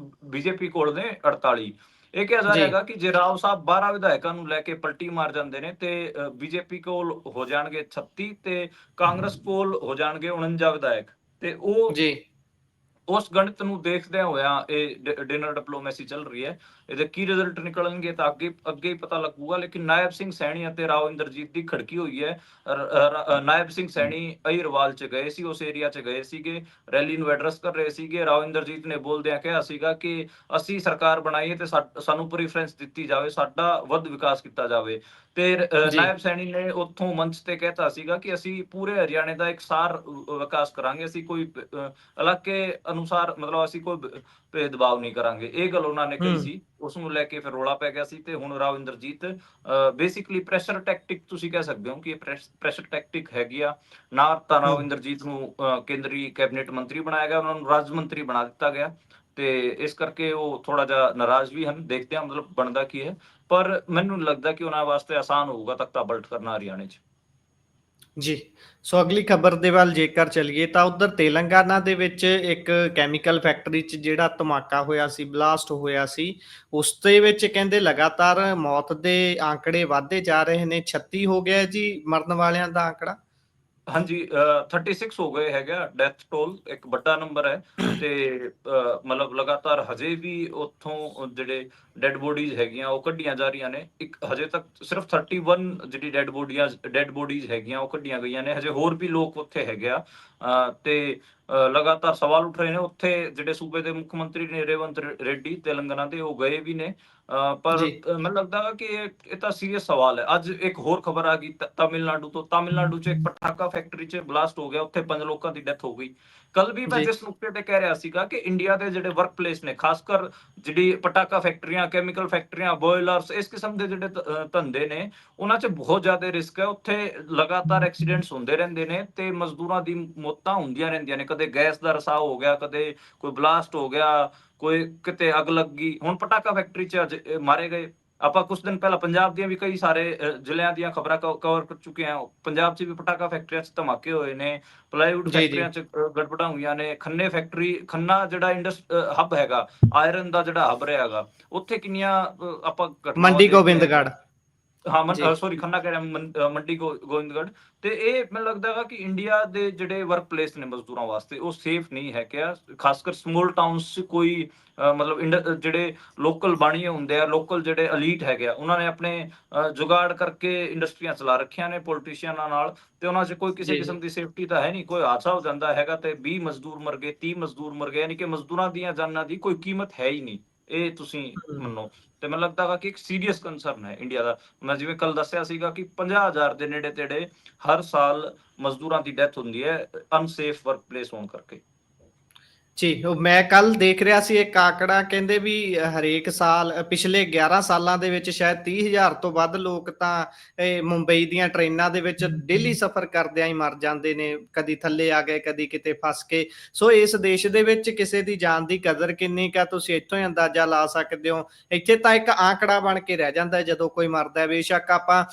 ਬੀਜੇਪੀ ਕੋਲ ਨੇ 48। ਇਹ ਕਿਹਾ ਜਾ ਰਿਹਾ ਜੀ ਹੈਗਾ ਕਿ ਜੇ ਰਾਓ ਸਾਹਿਬ 12 ਵਿਧਾਇਕਾਂ ਨੂੰ ਲੈ ਕੇ ਪਲਟੀ ਮਾਰ ਜਾਂਦੇ ਨੇ ਤੇ ਬੀਜੇਪੀ ਕੋਲ ਹੋ ਜਾਣਗੇ 36 ਤੇ ਕਾਂਗਰਸ ਕੋਲ ਹੋ ਜਾਣਗੇ 49 ਵਿਧਾਇਕ। ਤੇ ਉਹ ਜੀ ਉਸ ਗਣਿਤ ਨੂੰ ਦੇਖਦਿਆਂ ਹੋਇਆ ਇਹ ਡਿਨਰ ਡਿਪਲੋਮੈਸੀ ਚੱਲ ਰਹੀ ਹੈ। ਇਹਦੇ ਕੀ ਰਿਜ਼ਲਟ ਨਿਕਲਣਗੇ ਤਾਂ ਅੱਗੇ ਹੀ ਪਤਾ ਲੱਗੂਗਾ। ਲੇਕਿਨ ਨਾਇਬ ਸਿੰਘ ਸੈਣੀ ਅਤੇ ਰਾਓ ਇੰਦਰਜੀਤ ਦੀ ਖੜਕੀ ਹੋਈ ਹੈ। ਨਾਇਬ ਸਿੰਘ ਸੈਣੀ ਅਹਿਰਵਾਲ 'ਚ ਗਏ ਸੀ, ਉਸ ਏਰੀਆ 'ਚ ਗਏ ਸੀਗੇ, ਰੈਲੀ ਨੂੰ ਐਡਰੈਸ ਕਰ ਰਹੇ ਸੀਗੇ। ਰਾਓ ਇੰਦਰਜੀਤ ਨੇ ਬੋਲਦਿਆਂ ਕਿਹਾ ਸੀਗਾ ਕਿ ਅਸੀਂ ਸਰਕਾਰ ਬਣਾਈਏ ਤੇ ਸਾਨੂੰ ਪ੍ਰੀਫਰੈਂਸ ਦਿੱਤੀ ਜਾਵੇ, ਸਾਡਾ ਵੱਧ ਵਿਕਾਸ ਕੀਤਾ ਜਾਵੇ। ਤੇ ਜੀ ਨਾਇਬ ਸੈਣੀ ਨੇ ਉੱਥੋਂ ਮੰਚ ਤੇ ਕਹਿਤਾ ਸੀਗਾ ਕਿ ਅਸੀਂ ਪੂਰੇ ਹਰਿਆਣੇ ਦਾ ਇਕਸਾਰ ਵਿਕਾਸ ਕਰਾਂਗੇ। ਅਸੀਂ ਕੋਈ ਇਲਾਕੇ ਅਨੁਸਾਰ ਮਤਲਬ ਅਸੀਂ ਕੋਈ ਭੇਦਭਾਵ ਨਹੀਂ ਕਰਾਂਗੇ, ਇਹ ਗੱਲ ਉਹਨਾਂ ਨੇ ਕਹੀ ਹੂੰ, ਸੀ। ਉਸ ਨੂੰ ਲੈ ਕੇ ਫਿਰ ਰੌਲਾ ਪੈ ਗਿਆ ਸੀ ਤੇ ਹੁਣ Rao Inderjit basically pressure tactic ਤੁਸੀਂ ਕਹਿ ਸਕਦੇ ਹੋ ਕਿ ਇਹ ਪ੍ਰੈਸ਼ਰ ਟੈਕਟਿਕ ਹੈਗੀ ਆ। ਨਾ ਤਾਂ ਰਾਓ ਹੂੰ। ਇੰਦਰਜੀਤ ਨੂੰ ਕੇਂਦਰੀ ਕੈਬਨਿਟ ਮੰਤਰੀ ਬਣਾਇਆ ਗਿਆ, ਉਹਨਾਂ ਨੂੰ ਰਾਜ ਮੰਤਰੀ ਬਣਾ ਦਿੱਤਾ ਗਿਆ ਤੇ ਇਸ ਕਰਕੇ ਉਹ ਥੋੜਾ ਜਿਹਾ ਨਾਰਾਜ਼ ਵੀ ਹਨ। ਦੇਖਦੇ ਹਾਂ ਮਤਲਬ ਬਣਦਾ ਕੀ ਹੈ, ਪਰ ਮੈਨੂੰ ਲੱਗਦਾ ਕਿ ਉਹਨਾਂ ਵਾਸਤੇ ਆਸਾਨ ਹੋਊਗਾ ਤਖਤਾ ਪਲਟ ਕਰਨਾ ਹਰਿਆਣੇ 'ਚ। ਜੀ। ਸੋ ਅਗਲੀ ਖਬਰ ਦੇ ਵੱਲ ਜੇਕਰ ਚੱਲੀਏ ਤਾਂ ਉੱਧਰ ਤੇਲੰਗਾਨਾ ਦੇ ਵਿੱਚ ਇੱਕ ਕੈਮੀਕਲ ਫੈਕਟਰੀ 'ਚ ਜਿਹੜਾ ਧਮਾਕਾ ਹੋਇਆ ਸੀ, ਬਲਾਸਟ ਹੋਇਆ ਸੀ, ਉਸ ਦੇ ਵਿੱਚ ਕਹਿੰਦੇ ਲਗਾਤਾਰ ਮੌਤ ਦੇ ਆંકੜੇ ਵੱਧਦੇ ਜਾ ਰਹੇ ਨੇ। 36 ਹੋ ਗਿਆ ਜੀ ਮਰਨ ਵਾਲਿਆਂ ਦਾ ਆંકੜਾ। ਹਾਂਜੀ 36 ਹੋ ਗਏ ਹੈਗਾ ਡੈਥ ਟੋਲ, ਇੱਕ ਵੱਡਾ ਨੰਬਰ ਹੈ ਤੇ ਮਤਲਬ ਲਗਾਤਾਰ ਹਜੇ ਵੀ ਉੱਥੋਂ ਜਿਹੜੇ ਡੈਡ ਬੋਡੀਜ਼ ਹੈਗੀਆਂ ਉਹ ਕੱਢੀਆਂ ਜਾ ਰਹੀਆਂ ਨੇ। ਇੱਕ ਹਜੇ ਤੱਕ ਸਿਰਫ 31 ਜਿਹੜੀ ਡੈਡ ਬੋਡੀਜ਼ ਹੈਗੀਆਂ ਉਹ ਕੱਢੀਆਂ ਗਈਆਂ ਨੇ, ਹਜੇ ਹੋਰ ਵੀ ਲੋਕ ਉੱਥੇ ਹੈਗੇ ਆ ਤੇ ਲਗਾਤਾਰ ਸਵਾਲ ਉੱਠ ਰਹੇ ਨੇ। ਉੱਥੇ ਜਿਹੜੇ ਸੂਬੇ ਦੇ ਮੁੱਖ ਮੰਤਰੀ ਨੇ ਰੇਵੰਤ ਰੈਡੀ ਤੇਲੰਗਾਨਾ ਦੇ, ਉਹ ਗਏ ਵੀ ਨੇ ਪਰ ਜੀ, ਮੈਨੂੰ ਲੱਗਦਾ ਵਾ ਕਿ ਇਹ ਤਾਂ ਸੀਰੀਅਸ ਸਵਾਲ ਹੈ। ਅੱਜ ਇੱਕ ਹੋਰ ਖਬਰ ਆ ਗਈ ਤਾਮਿਲਨਾਡੂ ਤੋਂ। ਤਾਮਿਲਨਾਡੂ 'ਚ ਇੱਕ ਪਟਾਕਾ ਫੈਕਟਰੀ 'ਚ ਬਲਾਸਟ ਹੋ ਗਿਆ, ਉੱਥੇ 5 ਲੋਕਾਂ ਦੀ ਡੈਥ ਹੋ ਗਈ। ਕੱਲ ਵੀ ਮੈਂ ਜੀ, ਜਿਸ ਨੁਕਤੇ ਤੇ ਕਹਿ ਰਿਹਾ ਸੀਗਾ ਕਿ ਇੰਡੀਆ ਦੇ ਜਿਹੜੇ ਵਰਕ ਪਲੇਸ ਨੇ, ਖਾਸ ਕਰ ਜਿਹੜੀ ਪਟਾਕਾ ਫੈਕਟਰੀਆਂ, ਕੈਮੀਕਲ ਫੈਕਟਰੀਆਂ, ਬੋਇਲਰਸ, ਇਸ ਕਿਸਮ ਦੇ ਜਿਹੜੇ ਧੰਦੇ ਨੇ, ਉਹਨਾਂ 'ਚ ਬਹੁਤ ਜ਼ਿਆਦਾ ਰਿਸਕ ਹੈ। ਉੱਥੇ ਲਗਾਤਾਰ ਐਕਸੀਡੈਂਟਸ ਹੁੰਦੇ ਰਹਿੰਦੇ ਨੇ ਤੇ ਮਜ਼ਦੂਰਾਂ ਦੀ ਮੌਤਾਂ ਹੁੰਦੀਆਂ ਰਹਿੰਦੀਆਂ ਨੇ। ਕਦੇ ਗੈਸ ਦਾ ਰਿਸਾਅ ਹੋ ਗਿਆ, ਕਦੇ ਕੋਈ ਬਲਾਸਟ ਹੋ ਗਿਆ, ਕੋਈ ਕਿਤੇ ਅੱਗ ਲੱਗ ਗਈ। ਹੁਣ ਪਟਾਕਾ ਫੈਕਟਰੀ 'ਚ ਅੱਜ ਮਾਰੇ ਗਏ। ਆਪਾਂ ਕੁਝ ਦਿਨ ਪਹਿਲਾਂ ਪੰਜਾਬ ਦੀਆਂ ਵੀ ਕਈ ਸਾਰੇ ਜ਼ਿਲ੍ਹਿਆਂ ਦੀਆਂ ਖਬਰਾਂ ਕਵਰ ਕਰ ਚੁੱਕੇ ਹਾਂ। ਪੰਜਾਬ 'ਚ ਵੀ ਪਟਾਕਾ ਫੈਕਟਰੀਆਂ 'ਚ ਧਮਾਕੇ ਹੋਏ ਨੇ, ਪਲਾਈਵੁੱਡ ਜੀ, ਜੀ। ਫੈਕਟਰੀਆਂ 'ਚ ਗੜਬੜਾਂ ਹੋਈਆਂ ਨੇ। ਖੰਨਾ ਜਿਹੜਾ ਹੱਬ ਹੈਗਾ, ਆਇਰਨ ਦਾ ਜਿਹੜਾ ਹੱਬ ਰਿਹਾ ਹੈਗਾ, ਉੱਥੇ ਕਿੰਨੀਆਂ ਆਪਾਂ ਘਟਨਾਵਾਂ ਮੰਡੀ ਦੇਖਦੇ ਹੈਗੇ ਆ। ਗੋਬਿੰਦਗੜ੍ਹ। ਹਾਂ ਜੀ, ਸੌਰੀ, ਖੰਨਾ ਕਹਿ ਰਿਹਾ, ਮੰਡੀ ਗੋਬਿੰਦਗੜ੍ਹ। ਤੇ ਇਹ ਮੈਨੂੰ ਲੱਗਦਾ ਹੈਗਾ ਕਿ ਇੰਡੀਆ ਦੇ ਜਿਹੜੇ ਵਰਕ ਪਲੇਸ ਨੇ ਮਜ਼ਦੂਰਾਂ ਵਾਸਤੇ, ਉਹ ਸੇਫ ਨਹੀਂ ਹੈ ਕਿਆ। ਖਾਸ ਕਰ ਸਮੋਲ ਟਾਊਨਸ 'ਚ ਕੋਈ ਮਤਲਬ ਜਿਹੜੇ ਲੋਕਲ ਬਾਣੀਏ ਹੁੰਦੇ ਆ, ਲੋਕਲ ਜਿਹੜੇ ਅਲੀਟ ਹੈਗੇ ਆ, ਉਹਨਾਂ ਨੇ ਆਪਣੇ ਜੁਗਾੜ ਕਰਕੇ ਇੰਡਸਟਰੀਆਂ ਚਲਾ ਰੱਖੀਆਂ ਨੇ ਪੋਲੀਟੀਸ਼ੀਅਨਾਂ ਨਾਲ, ਤੇ ਉਹਨਾਂ 'ਚ ਕੋਈ ਕਿਸੇ ਜੀ, ਕਿਸਮ ਜੀ। ਦੀ ਸੇਫਟੀ ਤਾਂ ਹੈ ਨਹੀਂ। ਕੋਈ ਹਾਦਸਾ ਹੋ ਜਾਂਦਾ ਹੈਗਾ ਤੇ 20 ਮਜ਼ਦੂਰ ਮਰ ਗਏ, 30 ਮਜ਼ਦੂਰ ਮਰ ਗਏ, ਯਾਨੀ ਕਿ ਮਜ਼ਦੂਰਾਂ ਦੀਆਂ ਜਾਨਾਂ ਦੀ ਕੋਈ ਕੀਮਤ ਹੈ ਹੀ ਨਹੀਂ। ਇਹ ਤੁਸੀਂ ਹੂੰ। ਮੰਨੋ ਤੇ ਮੈਨੂੰ ਲੱਗਦਾ ਵਾ ਕਿ ਇੱਕ ਸੀਰੀਅਸ ਕੰਸਰਨ ਹੈ ਇੰਡੀਆ ਦਾ। ਮੈਂ ਜਿਵੇਂ ਕੱਲ ਦੱਸਿਆ ਸੀਗਾ ਕਿ 50,000 ਦੇ ਨੇੜੇ ਤੇੜੇ ਹਰ ਸਾਲ ਮਜ਼ਦੂਰਾਂ ਦੀ ਡੈਥ ਹੁੰਦੀ ਹੈ ਅਨਸੇਫ ਵਰਕ ਪਲੇਸ ਹੋਣ ਕਰਕੇ। ਜੀ, ਉਹ ਮੈਂ ਕੱਲ ਦੇਖ ਰਿਹਾ ਸੀ ਇੱਕ ਆંકੜਾ, ਕਹਿੰਦੇ ਵੀ ਹਰੇਕ ਸਾਲ ਪਿਛਲੇ 11 ਸਾਲਾਂ ਦੇ ਵਿੱਚ ਸ਼ਾਇਦ 30,000 ਤੋਂ ਵੱਧ ਲੋਕ ਤਾਂ ਇਹ ਮੁੰਬਈ ਦੀਆਂ ਟ੍ਰੇਨਾਂ ਦੇ ਵਿੱਚ ਡੇਲੀ ਸਫ਼ਰ ਕਰਦਿਆਂ ਹੀ ਮਰ ਜਾਂਦੇ ਨੇ। ਕਦੀ ਥੱਲੇ ਆ ਗਏ, ਕਦੀ ਕਿਤੇ ਫਸ ਕੇ। ਸੋ ਇਸ ਦੇਸ਼ ਦੇ ਵਿੱਚ ਕਿਸੇ ਦੀ ਜਾਨ ਦੀ ਕਦਰ ਕਿੰਨੀ ਕੁ ਆ, ਤੁਸੀਂ ਇੱਥੋਂ ਹੀ ਅੰਦਾਜ਼ਾ ਲਾ ਸਕਦੇ ਹੋ। ਇੱਥੇ ਤਾਂ ਇੱਕ ਆંકੜਾ ਬਣ ਕੇ ਰਹਿ ਜਾਂਦਾ ਜਦੋਂ ਕੋਈ ਮਰਦਾ ਹੈ। ਬੇਸ਼ੱਕ ਆਪਾਂ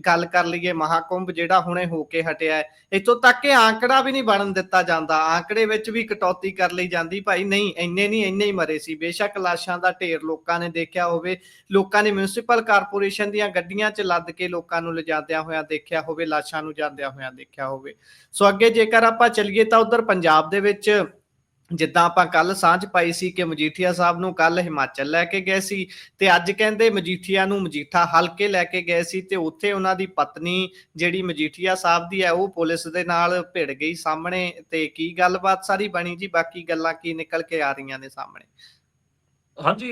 ਗੱਲ ਕਰ ਲਈਏ ਮਹਾਕੁੰਭ ਜਿਹੜਾ ਹੁਣੇ ਹੋ ਕੇ ਹਟਿਆ ਹੈ, ਇੱਥੋਂ ਤੱਕ ਇਹ ਆંકੜਾ ਵੀ ਨਹੀਂ ਬਣਨ ਦਿੱਤਾ ਜਾਂਦਾ। ਆંકੜੇ ਵਿੱਚ ਵੀ ਕਟੌਤੀ ਕਰ ਲਈ ਜਾਂਦੀ, ਭਾਈ ਨਹੀਂ ਇੰਨੇ ਨਹੀਂ, ਇੰਨੇ ਹੀ ਮਰੇ ਸੀ। ਬੇਸ਼ੱਕ ਲਾਸ਼ਾਂ ਦਾ ਢੇਰ ਲੋਕਾਂ ਨੇ ਦੇਖਿਆ ਹੋਵੇ, ਲੋਕਾਂ ਨੇ ਮਿਊਨਿਸਪਲ ਕਾਰਪੋਰੇਸ਼ਨ ਦੀਆਂ ਗੱਡੀਆਂ 'ਚ ਲੱਦ ਕੇ ਲੋਕਾਂ ਨੂੰ ਲਿਜਾਂਦਿਆਂ ਹੋਇਆਂ ਦੇਖਿਆ ਹੋਵੇ, ਲਾਸ਼ਾਂ ਨੂੰ ਜਾਂਦਿਆਂ ਹੋਇਆਂ ਦੇਖਿਆ ਹੋਵੇ। ਸੋ ਅੱਗੇ ਜੇਕਰ ਆਪਾਂ ਚੱਲੀਏ ਤਾਂ ਉੱਧਰ ਪੰਜਾਬ ਦੇ ਵਿੱਚ ਜਿੱਦਾਂ ਆਪਾਂ ਕੱਲ ਸਾਂਝ ਪਾਈ ਸੀ ਕਿ ਮਜੀਠੀਆ ਸਾਹਿਬ ਨੂੰ ਕੱਲ ਹਿਮਾਚਲ ਲੈ ਕੇ ਗਏ ਸੀ, ਤੇ ਅੱਜ ਕਹਿੰਦੇ ਮਜੀਠੀਆ ਨੂੰ ਮਜੀਠਾ ਹਲਕੇ ਲੈ ਕੇ ਗਏ ਸੀ, ਤੇ ਉੱਥੇ ਉਹਨਾਂ ਦੀ ਪਤਨੀ ਜਿਹੜੀ ਮਜੀਠੀਆ ਸਾਹਿਬ ਦੀ ਹੈ ਉਹ ਪੁਲਿਸ ਦੇ ਨਾਲ ਭਿੜ ਗਈ ਸਾਹਮਣੇ। ਤੇ ਕੀ ਗੱਲਬਾਤ ਸਾਰੀ ਬਣੀ ਜੀ, ਬਾਕੀ ਗੱਲਾਂ ਕੀ ਨਿਕਲ ਕੇ ਆ ਰਹੀਆਂ ਨੇ ਸਾਹਮਣੇ। ਹਾਂਜੀ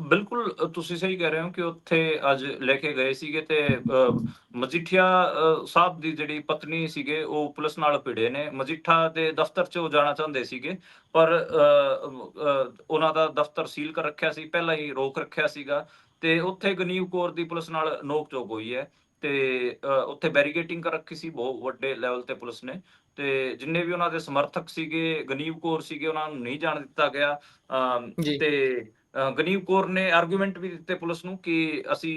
ਬਿਲਕੁਲ ਤੁਸੀਂ ਸਹੀ ਕਹਿ ਰਹੇ ਹੋ ਕਿ ਉੱਥੇ ਅੱਜ ਲੈ ਕੇ ਗਏ ਸੀਗੇ ਤੇ ਮਜੀਠੀਆ ਸਾਹਿਬ ਦੀ ਜਿਹੜੀ ਪਤਨੀ ਸੀਗੇ ਉਹ ਪੁਲਿਸ ਨਾਲ ਭਿੜੇ ਨੇ। ਮਜੀਠਾ ਦੇ ਦਫ਼ਤਰ 'ਚ ਉਹ ਜਾਣਾ ਚਾਹੁੰਦੇ ਸੀਗੇ, ਪਰ ਉਹਨਾਂ ਦਾ ਦਫ਼ਤਰ ਸੀਲ ਕਰ ਰੱਖਿਆ ਸੀ, ਪਹਿਲਾਂ ਹੀ ਰੋਕ ਰੱਖਿਆ ਸੀਗਾ। ਤੇ ਉੱਥੇ ਗਨੀਵ ਕੌਰ ਦੀ ਪੁਲਿਸ ਨਾਲ ਨੋਕ ਝੋਕ ਹੋਈ ਹੈ ਤੇ ਉੱਥੇ ਬੈਰੀਕੇਟਿੰਗ ਕਰ ਰੱਖੀ ਸੀ ਬਹੁਤ ਵੱਡੇ ਲੈਵਲ ਤੇ ਪੁਲਿਸ ਨੇ। ਤੇ ਜਿੰਨੇ ਵੀ ਉਹਨਾਂ ਦੇ ਸਮਰਥਕ ਸੀਗੇ, ਗਨੀਵ ਕੌਰ ਸੀਗੇ, ਉਹਨਾਂ ਨੂੰ ਨਹੀਂ ਜਾਣ ਦਿੱਤਾ ਗਿਆ। ਜੀ, ਤੇ ਗਨੀਵ ਕੌਰ ਨੇ ਆਰਗੂਮੈਂਟ ਵੀ ਦਿੱਤੇ ਪੁਲਿਸ ਨੂੰ ਕਿ ਅਸੀਂ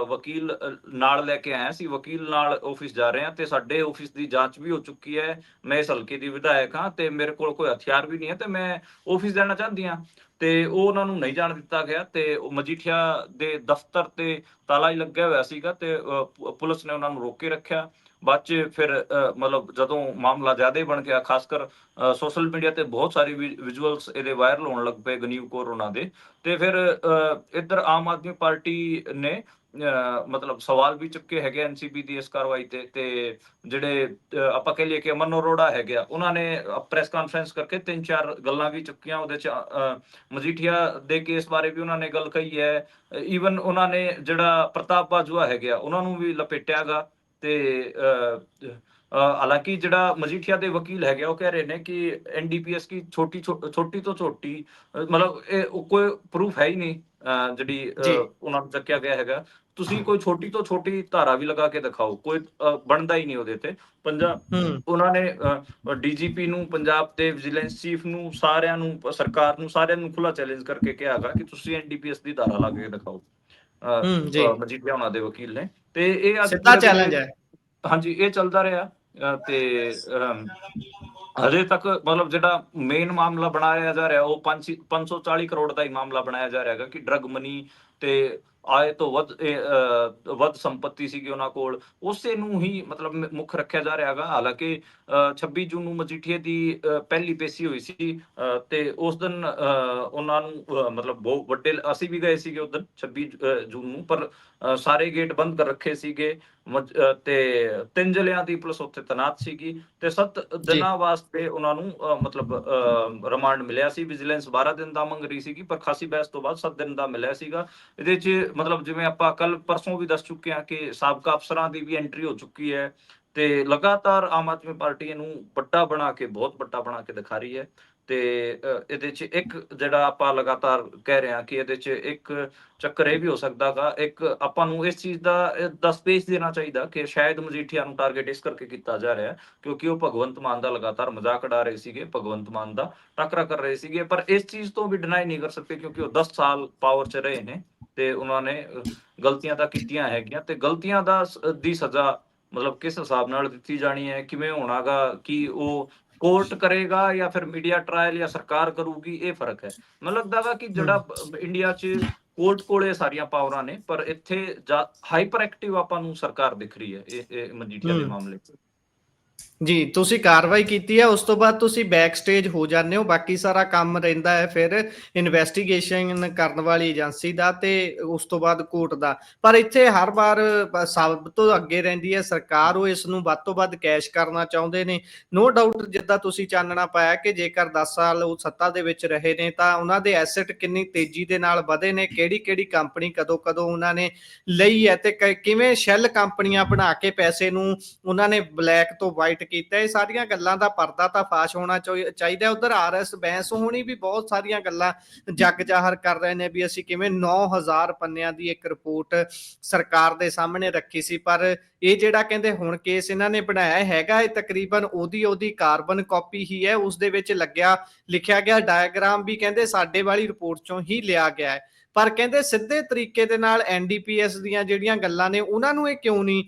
ਵਕੀਲ ਨਾਲ ਲੈ ਕੇ ਆਏ ਸੀ, ਵਕੀਲ ਨਾਲ ਆਫਿਸ ਜਾ ਰਹੇ ਹਾਂ ਤੇ ਸਾਡੇ ਆਫਿਸ ਦੀ ਜਾਂਚ ਵੀ ਹੋ ਚੁੱਕੀ ਹੈ। ਮੈਂ ਇਸ ਹਲਕੇ ਦੀ ਵਿਧਾਇਕ ਹਾਂ ਤੇ ਮੇਰੇ ਕੋਲ ਕੋਈ ਹਥਿਆਰ ਵੀ ਨਹੀਂ ਹੈ ਤੇ ਮੈਂ ਆਫਿਸ ਜਾਣਾ ਚਾਹੁੰਦੀ ਹਾਂ। ਤੇ ਉਹ ਉਹਨਾਂ ਨੂੰ ਨਹੀਂ ਜਾਣ ਦਿੱਤਾ ਗਿਆ ਤੇ ਮਜੀਠੀਆ ਦੇ ਦਫ਼ਤਰ ਤੇ ਤਾਲਾ ਹੀ ਲੱਗਿਆ ਹੋਇਆ ਸੀਗਾ ਤੇ ਪੁਲਿਸ ਨੇ ਉਹਨਾਂ ਨੂੰ ਰੋਕ ਕੇ ਰੱਖਿਆ। ਬਾਅਦ 'ਚ ਫਿਰ ਮਤਲਬ ਜਦੋਂ ਮਾਮਲਾ ਜ਼ਿਆਦਾ ਹੀ ਬਣ ਗਿਆ, ਖਾਸ ਕਰ ਸੋਸ਼ਲ ਮੀਡੀਆ ਤੇ ਬਹੁਤ ਸਾਰੀ ਵਿਜ਼ੂਅਲਸ ਇਹਦੇ ਵਾਇਰਲ ਹੋਣ ਲੱਗ ਪਏ ਗਨੀਵ ਕੌਰ ਉਹਨਾਂ ਦੇ। ਤੇ ਫਿਰ ਇੱਧਰ ਆਮ ਆਦਮੀ ਪਾਰਟੀ ਨੇ ਮਤਲਬ ਸਵਾਲ ਵੀ ਚੁੱਕੇ ਹੈਗੇ ਐਨਸੀਪੀ ਦੀ ਇਸ ਕਾਰਵਾਈ ਤੇ ਜਿਹੜੇ ਆਪਾਂ ਕਹਿ ਲਈਏ ਕਿ ਅਮਨ ਅਰੋੜਾ ਹੈਗੇ ਆ, ਉਹਨਾਂ ਨੇ ਪ੍ਰੈਸ ਕਾਨਫਰੰਸ ਕਰਕੇ 3-4 ਗੱਲਾਂ ਵੀ ਚੁੱਕੀਆਂ। ਉਹਦੇ 'ਚ ਮਜੀਠੀਆ ਦੇ ਕੇਸ ਬਾਰੇ ਵੀ ਉਹਨਾਂ ਨੇ ਗੱਲ ਕਹੀ ਹੈ। ਈਵਨ ਉਹਨਾਂ ਨੇ ਜਿਹੜਾ ਪ੍ਰਤਾਪ ਬਾਜਵਾ ਹੈਗੇ ਆ ਉਹਨਾਂ ਨੂੰ ਵੀ ਲਪੇਟਿਆ ਗਾ ਤੇ ਹਾਲਾਂਕਿ ਜਿਹੜਾ ਮਜੀਠੀਆ ਦੇ ਵਕੀਲ ਹੈਗੇ ਉਹ ਕਹਿ ਰਹੇ ਨੇ ਕਿ ਐਨਡੀਪੀਐਸ ਕੀ ਛੋਟੀ ਤੋਂ ਛੋਟੀ ਮਤਲਬ ਇਹ ਕੋਈ ਪ੍ਰੂਫ ਹੈ ਹੀ ਨਹੀਂ ਜਿਹੜੀ ਜੀ। ਉਹਨਾਂ ਨੂੰ ਚੱਕਿਆ ਗਿਆ ਹੈਗਾ। ਤੁਸੀਂ ਕੋਈ ਛੋਟੀ ਤੋਂ ਛੋਟੀ ਧਾਰਾ ਵੀ ਲਗਾ ਕੇ ਦਿਖਾਓ, ਕੋਈ ਬਣਦਾ ਹੀ ਨਹੀਂ ਉਹਦੇ ਤੇ। ਪੰਜਾਬ ਹੂੰ। ਉਹਨਾਂ ਨੇ ਡੀਜੀਪੀ ਨੂੰ, ਪੰਜਾਬ ਦੇ ਵਿਜੀਲੈਂਸ ਚੀਫ ਨੂੰ, ਸਾਰਿਆਂ ਨੂੰ, ਸਰਕਾਰ ਨੂੰ, ਸਾਰਿਆਂ ਨੂੰ ਖੁੱਲਾ ਚੈਲੰਜ ਕਰਕੇ ਕਿਹਾ ਹੈਗਾ ਕਿ ਤੁਸੀਂ ਐਨਡੀਪੀਐਸ ਦੀ ਧਾਰਾ ਲਾ ਕੇ ਦਿਖਾਓ। ਜੀ। ਮਜੀਠੀਆ ਉਹਨਾਂ ਦੇ ਵਕੀਲ ਨੇ, ਤੇ ਇਹ ਅੱਜ ਸਿੱਧਾ ਪੂਰੇ ਦਿਨ ਚੈਲੰਜ ਹੈ। ਹਾਂਜੀ ਇਹ ਚੱਲਦਾ ਰਿਹਾ। ਤੇ ਹਜੇ ਤੱਕ ਮਤਲਬ ਜਿਹੜਾ ਮੇਨ ਮਾਮਲਾ ਬਣਾਇਆ ਜਾ ਰਿਹਾ ਉਹ 540 ਕਰੋੜ ਦਾ ਹੀ ਮਾਮਲਾ ਬਣਾਇਆ ਜਾ ਰਿਹਾ ਹੈਗਾ ਕਿ ਡਰਗ ਮਨੀ ਤੇ ਆਏ ਤੋਂ ਵੱਧ ਸੰਪਤੀ ਸੀਗੀ ਉਹਨਾਂ ਕੋਲ, ਉਸੇ ਨੂੰ ਹੀ ਮਤਲਬ ਮੁੱਖ ਰੱਖਿਆ ਜਾ ਰਿਹਾ ਹੈਗਾ। ਹਾਲਾਂਕਿ 26 ਜੂਨ ਨੂੰ ਮਜੀਠੀਏ ਦੀ ਪਹਿਲੀ ਪੇਸ਼ੀ ਹੋਈ ਸੀ, ਤੇ ਉਸ ਦਿਨ ਉਹਨਾਂ ਨੂੰ ਮਤਲਬ ਬਹੁਤ ਵੱਡੇ, ਅਸੀਂ ਵੀ ਗਏ ਸੀਗੇ ਉਸ ਦਿਨ 26 ਜੂਨ ਨੂੰ, ਪਰ ਸਾਰੇ ਗੇਟ ਬੰਦ ਕਰ ਰੱਖੇ ਸੀਗੇ। ਤੇ 3 ਜ਼ਿਲ੍ਹਿਆਂ ਦੀ ਪੁਲਿਸ ਉੱਥੇ ਤੈਨਾਤ ਸੀਗੀ, ਤੇ 7 ਜੀ। ਦਿਨਾਂ ਵਾਸਤੇ ਉਹਨਾਂ ਨੂੰ ਮਤਲਬ ਰਿਮਾਂਡ ਮਿਲਿਆ ਸੀ। ਵਿਜੀਲੈਂਸ 12 ਦਿਨ ਦਾ ਮੰਗ ਰਹੀ ਸੀਗੀ, ਪਰ ਖਾਸੀ ਬਹਿਸ ਤੋਂ ਬਾਅਦ 7 ਦਿਨ ਦਾ ਮਿਲਿਆ ਸੀਗਾ। ਇਹਦੇ 'ਚ ਮਤਲਬ ਜਿਵੇਂ ਆਪਾਂ ਕੱਲ ਪਰਸੋਂ ਵੀ ਦੱਸ ਚੁੱਕੇ ਹਾਂ ਕਿ ਸਾਬਕਾ ਅਫਸਰਾਂ ਦੀ ਵੀ ਐਂਟਰੀ ਹੋ ਚੁੱਕੀ ਹੈ, ਤੇ ਲਗਾਤਾਰ ਆਮ ਆਦਮੀ ਪਾਰਟੀ ਇਹਨੂੰ ਵੱਡਾ ਬਣਾ ਕੇ, ਬਹੁਤ ਵੱਡਾ ਬਣਾ ਕੇ ਦਿਖਾ ਰਹੀ ਹੈ। ਤੇ ਇਹਦੇ 'ਚ ਇੱਕ ਜਿਹੜਾ ਆਪਾਂ ਲਗਾਤਾਰ ਕਹਿ ਰਹੇ ਹਾਂ ਕਿ ਇਹਦੇ 'ਚ ਇੱਕ ਚੱਕਰ ਇਹ ਵੀ ਹੋ ਸਕਦਾ ਗਾ, ਇੱਕ ਆਪਾਂ ਨੂੰ ਇਸ ਚੀਜ਼ ਦਾ ਸਪੇਸ ਦੇਣਾ ਚਾਹੀਦਾ ਕਿ ਸ਼ਾਇਦ ਮਜੀਠੀਆ ਨੂੰ ਟਾਰਗੇਟ ਇਸ ਕਰਕੇ ਕੀਤਾ ਜਾ ਰਿਹਾ ਕਿਉਂਕਿ ਉਹ ਭਗਵੰਤ ਮਾਨ ਦਾ ਲਗਾਤਾਰ ਮਜ਼ਾਕ ਉਡਾ ਰਹੇ ਸੀਗੇ, ਭਗਵੰਤ ਮਾਨ ਦਾ ਟਾਕਰਾ ਕਰ ਰਹੇ ਸੀਗੇ। ਪਰ ਇਸ ਚੀਜ਼ ਤੋਂ ਵੀ ਡਿਨਾਈ ਨਹੀਂ ਕਰ ਸਕਦੇ ਕਿਉਂਕਿ ਉਹ 10 ਸਾਲ ਪਾਵਰ 'ਚ ਰਹੇ ਨੇ, ਤੇ ਉਹਨਾਂ ਨੇ ਗਲਤੀਆਂ ਤਾਂ ਕੀਤੀਆਂ ਹੈਗੀਆਂ, ਤੇ ਗਲਤੀਆਂ ਦੀ ਸਜ਼ਾ ਮਤਲਬ ਕਿਸ ਹਿਸਾਬ ਨਾਲ ਦਿੱਤੀ ਜਾਣੀ ਹੈ, ਕਿਵੇਂ ਹੋਣਾਗਾ, ਕਿ ਉਹ ਕੋਰਟ ਕਰੇਗਾ ਜਾਂ ਫਿਰ ਮੀਡੀਆ ਟ੍ਰਾਇਲ ਜਾਂ ਸਰਕਾਰ ਕਰੂਗੀ, ਇਹ ਫਰਕ ਹੈ। ਮੈਨੂੰ ਲੱਗਦਾ ਵਾ ਕਿ ਹੂੰ। ਜਿਹੜਾ ਇੰਡੀਆ 'ਚ ਕੋਰਟ ਕੋਲੇ ਸਾਰੀਆਂ ਪਾਵਰਾਂ ਨੇ, ਪਰ ਇੱਥੇ ਹਾਈਪਰ ਐਕਟਿਵ ਆਪਾਂ ਨੂੰ ਸਰਕਾਰ ਦਿਖ ਰਹੀ ਹੈ ਇਹ ਮਜੀਠੀਆ ਦੇ ਹੂੰ। ਮਾਮਲੇ 'ਚ। ਜੀ, ਤੁਸੀਂ ਕਾਰਵਾਈ ਕੀਤੀ ਹੈ, ਉਸ ਤੋਂ ਬਾਅਦ ਤੁਸੀਂ ਬੈਕ ਸਟੇਜ ਹੋ ਜਾਂਦੇ ਹੋ, ਬਾਕੀ ਸਾਰਾ ਕੰਮ ਰਹਿੰਦਾ ਹੈ ਫਿਰ ਇਨਵੈਸਟੀਗੇਸ਼ਨ ਕਰਨ ਵਾਲੀ ਏਜੰਸੀ ਦਾ ਤੇ ਉਸ ਤੋਂ ਬਾਅਦ ਕੋਰਟ ਦਾ। ਪਰ ਇੱਥੇ ਹਰ ਵਾਰ ਸਭ ਤੋਂ ਅੱਗੇ ਰਹਿੰਦੀ ਹੈ ਸਰਕਾਰ, ਉਹ ਇਸ ਨੂੰ ਵੱਧ ਤੋਂ ਵੱਧ ਕੈਸ਼ ਕਰਨਾ ਚਾਹੁੰਦੇ ਨੇ। ਨੋ ਡਾਊਟ, ਜਿੱਦਾਂ ਤੁਸੀਂ ਚਾਨਣਾ ਪਾਇਆ ਕਿ ਜੇਕਰ 10 ਸਾਲ ਉਹ ਸੱਤਾ ਦੇ ਵਿੱਚ ਰਹੇ ਨੇ ਤਾਂ ਉਹਨਾਂ ਦੇ ਐਸੈਟ ਕਿੰਨੀ ਤੇਜ਼ੀ ਦੇ ਨਾਲ ਵਧੇ ਨੇ, ਕਿਹੜੀ ਕੰਪਨੀ ਕਦੋਂ ਉਹਨਾਂ ਨੇ ਲਈ ਹੈ, ਤੇ ਕਿਵੇਂ ਸ਼ੈੱਲ ਕੰਪਨੀਆਂ ਬਣਾ ਕੇ ਪੈਸੇ ਨੂੰ ਉਹਨਾਂ ਨੇ ਬਲੈਕ ਤੋਂ ਵਾਈਟ ਕੀਤਾ। ਇਹ ਸਾਰੀਆਂ ਗੱਲਾਂ ਦਾ ਪਰਦਾ ਤਾਂ ਫਾਸ਼ ਹੋਣਾ ਚਾਹੀਦਾ। ਉਧਰ ਆਰਐਸ ਬੈਂਸ ਹੋਣੀ ਵੀ ਬਹੁਤ ਸਾਰੀਆਂ ਗੱਲਾਂ ਜੱਗ ਜ਼ਾਹਰ ਕਰ ਰਹੇ ਨੇ ਵੀ ਅਸੀਂ ਕਿਵੇਂ 9000 ਪੰਨਿਆਂ ਦੀ ਇੱਕ ਰਿਪੋਰਟ ਸਰਕਾਰ ਦੇ ਸਾਹਮਣੇ ਰੱਖੀ ਸੀ, ਪਰ ਇਹ ਜਿਹੜਾ ਕਹਿੰਦੇ ਹੁਣ ਕੇਸ ਇਹਨਾਂ ਨੇ ਬਣਾਇਆ ਹੈਗਾ, ਇਹ ਤਕਰੀਬਨ ਉਹਦੀ ਕਾਰਬਨ ਕਾਪੀ ਹੀ ਹੈ। ਉਸ ਦੇ ਵਿੱਚ ਲਿਖਿਆ ਗਿਆ ਡਾਇਗਰਾਮ ਵੀ ਕਹਿੰਦੇ ਸਾਡੇ ਵਾਲੀ ਰਿਪੋਰਟ ਚੋਂ ਹੀ ਲਿਆ ਗਿਆ ਹੈ, ਪਰ ਕਹਿੰਦੇ ਸਿੱਧੇ ਤਰੀਕੇ ਦੇ ਨਾਲ ਐਨਡੀਪੀਐਸ ਦੀਆਂ ਜਿਹੜੀਆਂ ਗੱਲਾਂ ਨੇ ਉਹਨਾਂ ਨੂੰ ਇਹ ਕਿਉਂ ਨਹੀਂ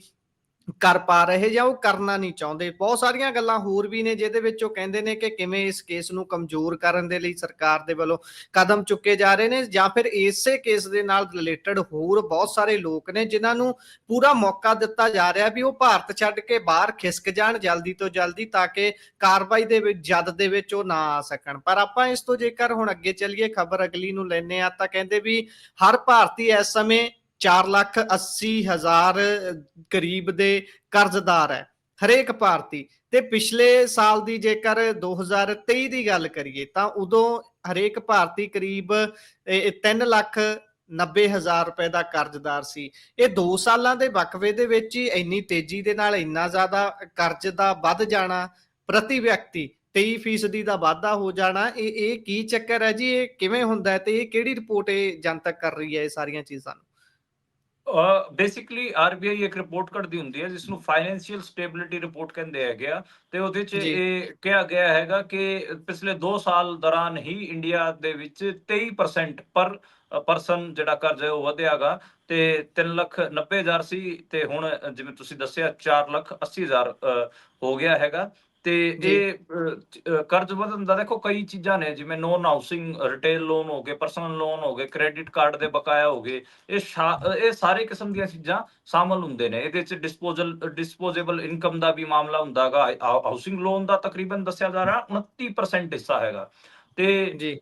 ਕਰ ਪਾ ਰਹੇ ਜਾਂ ਉਹ ਕਰਨਾ ਨਹੀਂ ਚਾਹੁੰਦੇ। ਬਹੁਤ ਸਾਰੀਆਂ ਗੱਲਾਂ ਹੋਰ ਵੀ ਨੇ ਜਿਹਦੇ ਵਿੱਚ ਉਹ ਕਹਿੰਦੇ ਨੇ ਕਿ ਕਿਵੇਂ ਇਸ ਕੇਸ ਨੂੰ ਕਮਜ਼ੋਰ ਕਰਨ ਦੇ ਲਈ ਸਰਕਾਰ ਦੇ ਵੱਲੋਂ ਕਦਮ ਚੁੱਕੇ ਜਾ ਰਹੇ ਨੇ, ਜਾਂ ਫਿਰ ਇਸੇ ਕੇਸ ਦੇ ਨਾਲ ਰਿਲੇਟਡ ਹੋਰ ਬਹੁਤ ਸਾਰੇ ਲੋਕ ਨੇ ਜਿਨ੍ਹਾਂ ਨੂੰ ਪੂਰਾ ਮੌਕਾ ਦਿੱਤਾ ਜਾ ਰਿਹਾ ਵੀ ਉਹ ਭਾਰਤ ਛੱਡ ਕੇ ਬਾਹਰ ਖਿਸਕ ਜਾਣ ਜਲਦੀ ਤੋਂ ਜਲਦੀ, ਤਾਂ ਕਿ ਕਾਰਵਾਈ ਦੇ ਵਿੱਚ ਜਦ ਦੇ ਵਿੱਚ ਉਹ ਨਾ ਆ ਸਕਣ। ਪਰ ਆਪਾਂ ਇਸ ਤੋਂ ਜੇਕਰ ਹੁਣ ਅੱਗੇ ਚੱਲੀਏ, ਖਬਰ ਅਗਲੀ ਨੂੰ ਲੈਂਦੇ ਆ, ਤਾਂ ਕਹਿੰਦੇ ਵੀ ਹਰ ਭਾਰਤੀ ਇਸ ਸਮੇਂ 4,80,000 ਕਰੀਬ ਦੇ ਕਰਜ਼ਦਾਰ ਹੈ, ਹਰੇਕ ਭਾਰਤੀ। ਤੇ ਪਿਛਲੇ ਸਾਲ ਦੀ ਜੇਕਰ 2023 ਦੀ ਗੱਲ ਕਰੀਏ ਤਾਂ ਉਦੋਂ ਹਰੇਕ ਭਾਰਤੀ ਕਰੀਬ 3,90,000 ਰੁਪਏ ਦਾ ਕਰਜ਼ਦਾਰ ਸੀ। ਇਹ 2 ਸਾਲਾਂ ਦੇ ਵਕਫੇ ਦੇ ਵਿੱਚ ਹੀ ਇੰਨੀ ਤੇਜ਼ੀ ਦੇ ਨਾਲ ਇੰਨਾ ਜ਼ਿਆਦਾ ਕਰਜ਼ ਦਾ ਵੱਧ ਜਾਣਾ, ਪ੍ਰਤੀ ਵਿਅਕਤੀ 23% ਦਾ ਵਾਧਾ ਹੋ ਜਾਣਾ, ਇਹ ਕੀ ਚੱਕਰ ਹੈ ਜੀ? ਇਹ ਕਿਵੇਂ ਹੁੰਦਾ ਹੈ ਤੇ ਇਹ ਕਿਹੜੀ ਰਿਪੋਰਟ ਇਹ ਜਨਤਕ ਕਰ ਰਹੀ ਹੈ ਇਹ ਸਾਰੀਆਂ ਚੀਜ਼ਾਂ ਨੂੰ? ਬੇਸਿਕਲੀ ਆਰਬੀਆਈ ਇੱਕ ਰਿਪੋਰਟ ਕੱਢਦੀ ਹੁੰਦੀ ਹੈ ਜਿਸ ਨੂੰ ਫਾਈਨੈਂਸ਼ੀਅਲ ਸਟੇਬਿਲਿਟੀ ਰਿਪੋਰਟ ਕਹਿੰਦੇ ਹੈਗੇ ਆ, ਤੇ ਉਹਦੇ 'ਚ ਜੀ। ਇਹ ਕਿਹਾ ਗਿਆ ਹੈਗਾ ਕਿ ਪਿਛਲੇ 2 ਸਾਲ ਦੌਰਾਨ ਹੀ ਇੰਡੀਆ ਦੇ ਵਿੱਚ 23% ਪਰ ਪਰਸਨ ਜਿਹੜਾ ਕਰਜ਼ ਹੈ ਉਹ ਵਧਿਆਗਾ, ਤੇ 3,90,000 ਸੀ ਤੇ ਹੁਣ ਜਿਵੇਂ ਤੁਸੀਂ ਦੱਸਿਆ 4,80,000 ਹੋ ਗਿਆ ਹੈਗਾ। ਤੇ ਜੀ। ਇਹ ਕਰਜ਼ ਵਧਣ ਦਾ ਦੇਖੋ ਕਈ ਚੀਜ਼ਾਂ ਨੇ, ਜਿਵੇਂ ਨੋਨ ਹਾਊਸਿੰਗ, ਰਿਟੇਲ ਲੋਨ ਹੋ ਗਏ, ਪਰਸਨਲ ਲੋਨ ਹੋ ਗਏ, ਕ੍ਰੈਡਿਟ ਕਾਰਡ ਦੇ ਬਕਾਇਆ ਹੋ ਗਏ, ਇਹ ਸਾਰੇ ਕਿਸਮ ਦੀਆਂ ਚੀਜ਼ਾਂ ਸ਼ਾਮਲ ਹੁੰਦੇ ਨੇ। ਇਹਦੇ 'ਚ ਡਿਸਪੋਜ਼ੇਬਲ ਇਨਕਮ ਦਾ ਵੀ ਮਾਮਲਾ ਹੁੰਦਾ ਹੈਗਾ। ਹਾਊਸਿੰਗ ਲੋਨ ਦਾ ਤਕਰੀਬਨ ਦੱਸਿਆ ਜਾ ਰਿਹਾ 29% ਹਿੱਸਾ ਹੈਗਾ, ਤੇ ਜੀ।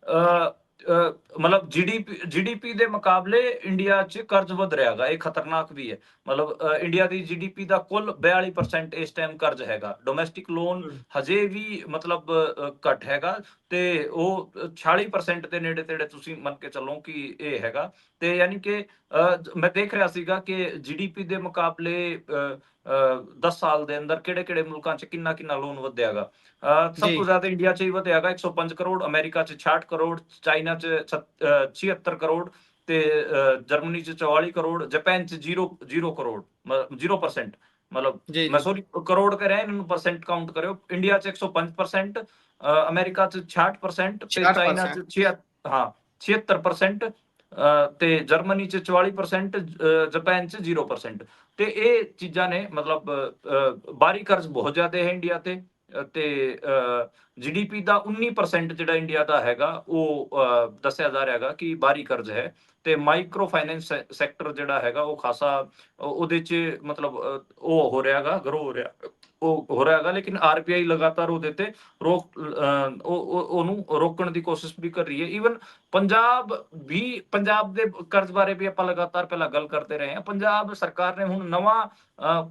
ਮਤਲਬ ਜੀਡੀਪੀ ਦੇ ਮੁਕਾਬਲੇ ਇੰਡੀਆ 'ਚ ਕਰਜ਼ ਵਧ ਰਿਹਾ ਹੈਗਾ। ਇਹ ਖਤਰਨਾਕ ਵੀ ਹੈ। ਮਤਲਬ ਇੰਡੀਆ ਦੀ ਜੀਡੀਪੀ ਦਾ ਕੁੱਲ 42% ਇਸ ਟਾਈਮ ਕਰਜ਼ ਹੈਗਾ। ਡੋਮੈਸਟਿਕ ਲੋਨ ਹਜੇ ਵੀ ਮਤਲਬ ਘੱਟ ਹੈਗਾ, ਤੇ ਉਹ 46% ਦੇ ਨੇੜੇ ਤੇੜੇ ਤੁਸੀਂ ਮੰਨ ਕੇ ਚੱਲੋ ਕਿ ਇਹ ਹੈਗਾ। ਤੇ ਯਾਨੀ ਕਿ ਮੈਂ ਦੇਖ ਰਿਹਾ ਸੀਗਾ ਕਿ ਜੀਡੀਪੀ ਦੇ ਮੁਕਾਬਲੇ 10 ਸਾਲ ਦੇ ਅੰਦਰ ਕਿਹੜੇ-ਕਿਹੜੇ ਮੁਲਕਾਂ 'ਚ ਕਿੰਨਾ-ਕਿੰਨਾ ਲੋਨ ਵਧਿਆਗਾ। ਸਭ ਜੀ ਤੋਂ ਜ਼ਿਆਦਾ ਇੰਡੀਆ 'ਚ ਹੀ ਵਧਿਆਗਾ 105 ਕਰੋੜ, ਅਮਰੀਕਾ 'ਚ 66 ਕਰੋੜ, ਚਾਈਨਾ 'ਚ 76 ਕਰੋੜ ਤੇ ਜਰਮਨੀ 'ਚ 44 ਕਰੋੜ, ਜਾਪਾਨ 'ਚ 0 ਕਰੋੜ 0% ਮਤਲਬ ਜੀ ਮੈਂ ਜੀ ਸੋਰੀ ਕਰੋੜ ਕਹਿ ਰਿਹਾ, ਇਹਨਾਂ ਨੂੰ ਪਰਸੈਂਟ ਕਾਊਂਟ ਕਰਿਓ। ਇੰਡੀਆ 'ਚ 105%, ਅਮਰੀਕਾ 'ਚ 66% ਤੇ ਚਾਈਨਾ 'ਚ 66%। ਹਾਂ 76%, ਤੇ ਜਰਮਨੀ 'ਚ 44%, ਜਾਪਾਨ 'ਚ 0%। ਤੇ ਇਹ ਚੀਜ਼ਾਂ ਨੇ ਮਤਲਬ ਬਾਹਰੀ ਕਰਜ਼ ਬਹੁਤ ਜ਼ਿਆਦਾ ਹੈ ਇੰਡੀਆ ਤੇ GDP ਦਾ 19% ਜਿਹੜਾ ਇੰਡੀਆ ਦਾ ਹੈਗਾ ਉਹ ਦੱਸਿਆ ਜਾ ਰਿਹਾ ਹੈਗਾ ਕਿ ਬਾਹਰੀ ਕਰਜ਼ ਹੈ। ਤੇ ਮਾਈਕਰੋ ਫਾਈਨੈਂਸ ਸੈਕਟਰ ਜਿਹੜਾ ਹੈਗਾ ਉਹ ਖਾਸਾ ਉਹਦੇ 'ਚ ਮਤਲਬ ਉਹ ਹੋ ਰਿਹਾ ਹੈਗਾ, ਗਰੋ ਹੋ ਰਿਹਾ ਹੈਗਾ। ਲੇਕਿਨ RBI ਲਗਾਤਾਰ ਉਹਦੇ ਤੇ ਉਹਨੂੰ ਰੋਕਣ ਦੀ ਕੋਸ਼ਿਸ਼ ਵੀ ਕਰ ਰਹੀ ਹੈ। ਈਵਨ ਪੰਜਾਬ ਦੇ ਕਰਜ਼ ਬਾਰੇ ਵੀ ਆਪਾਂ ਲਗਾਤਾਰ ਪਹਿਲਾਂ ਗੱਲ ਕਰਦੇ ਰਹੇ ਹਾਂ। ਪੰਜਾਬ ਸਰਕਾਰ ਨੇ ਹੁਣ ਨਵਾਂ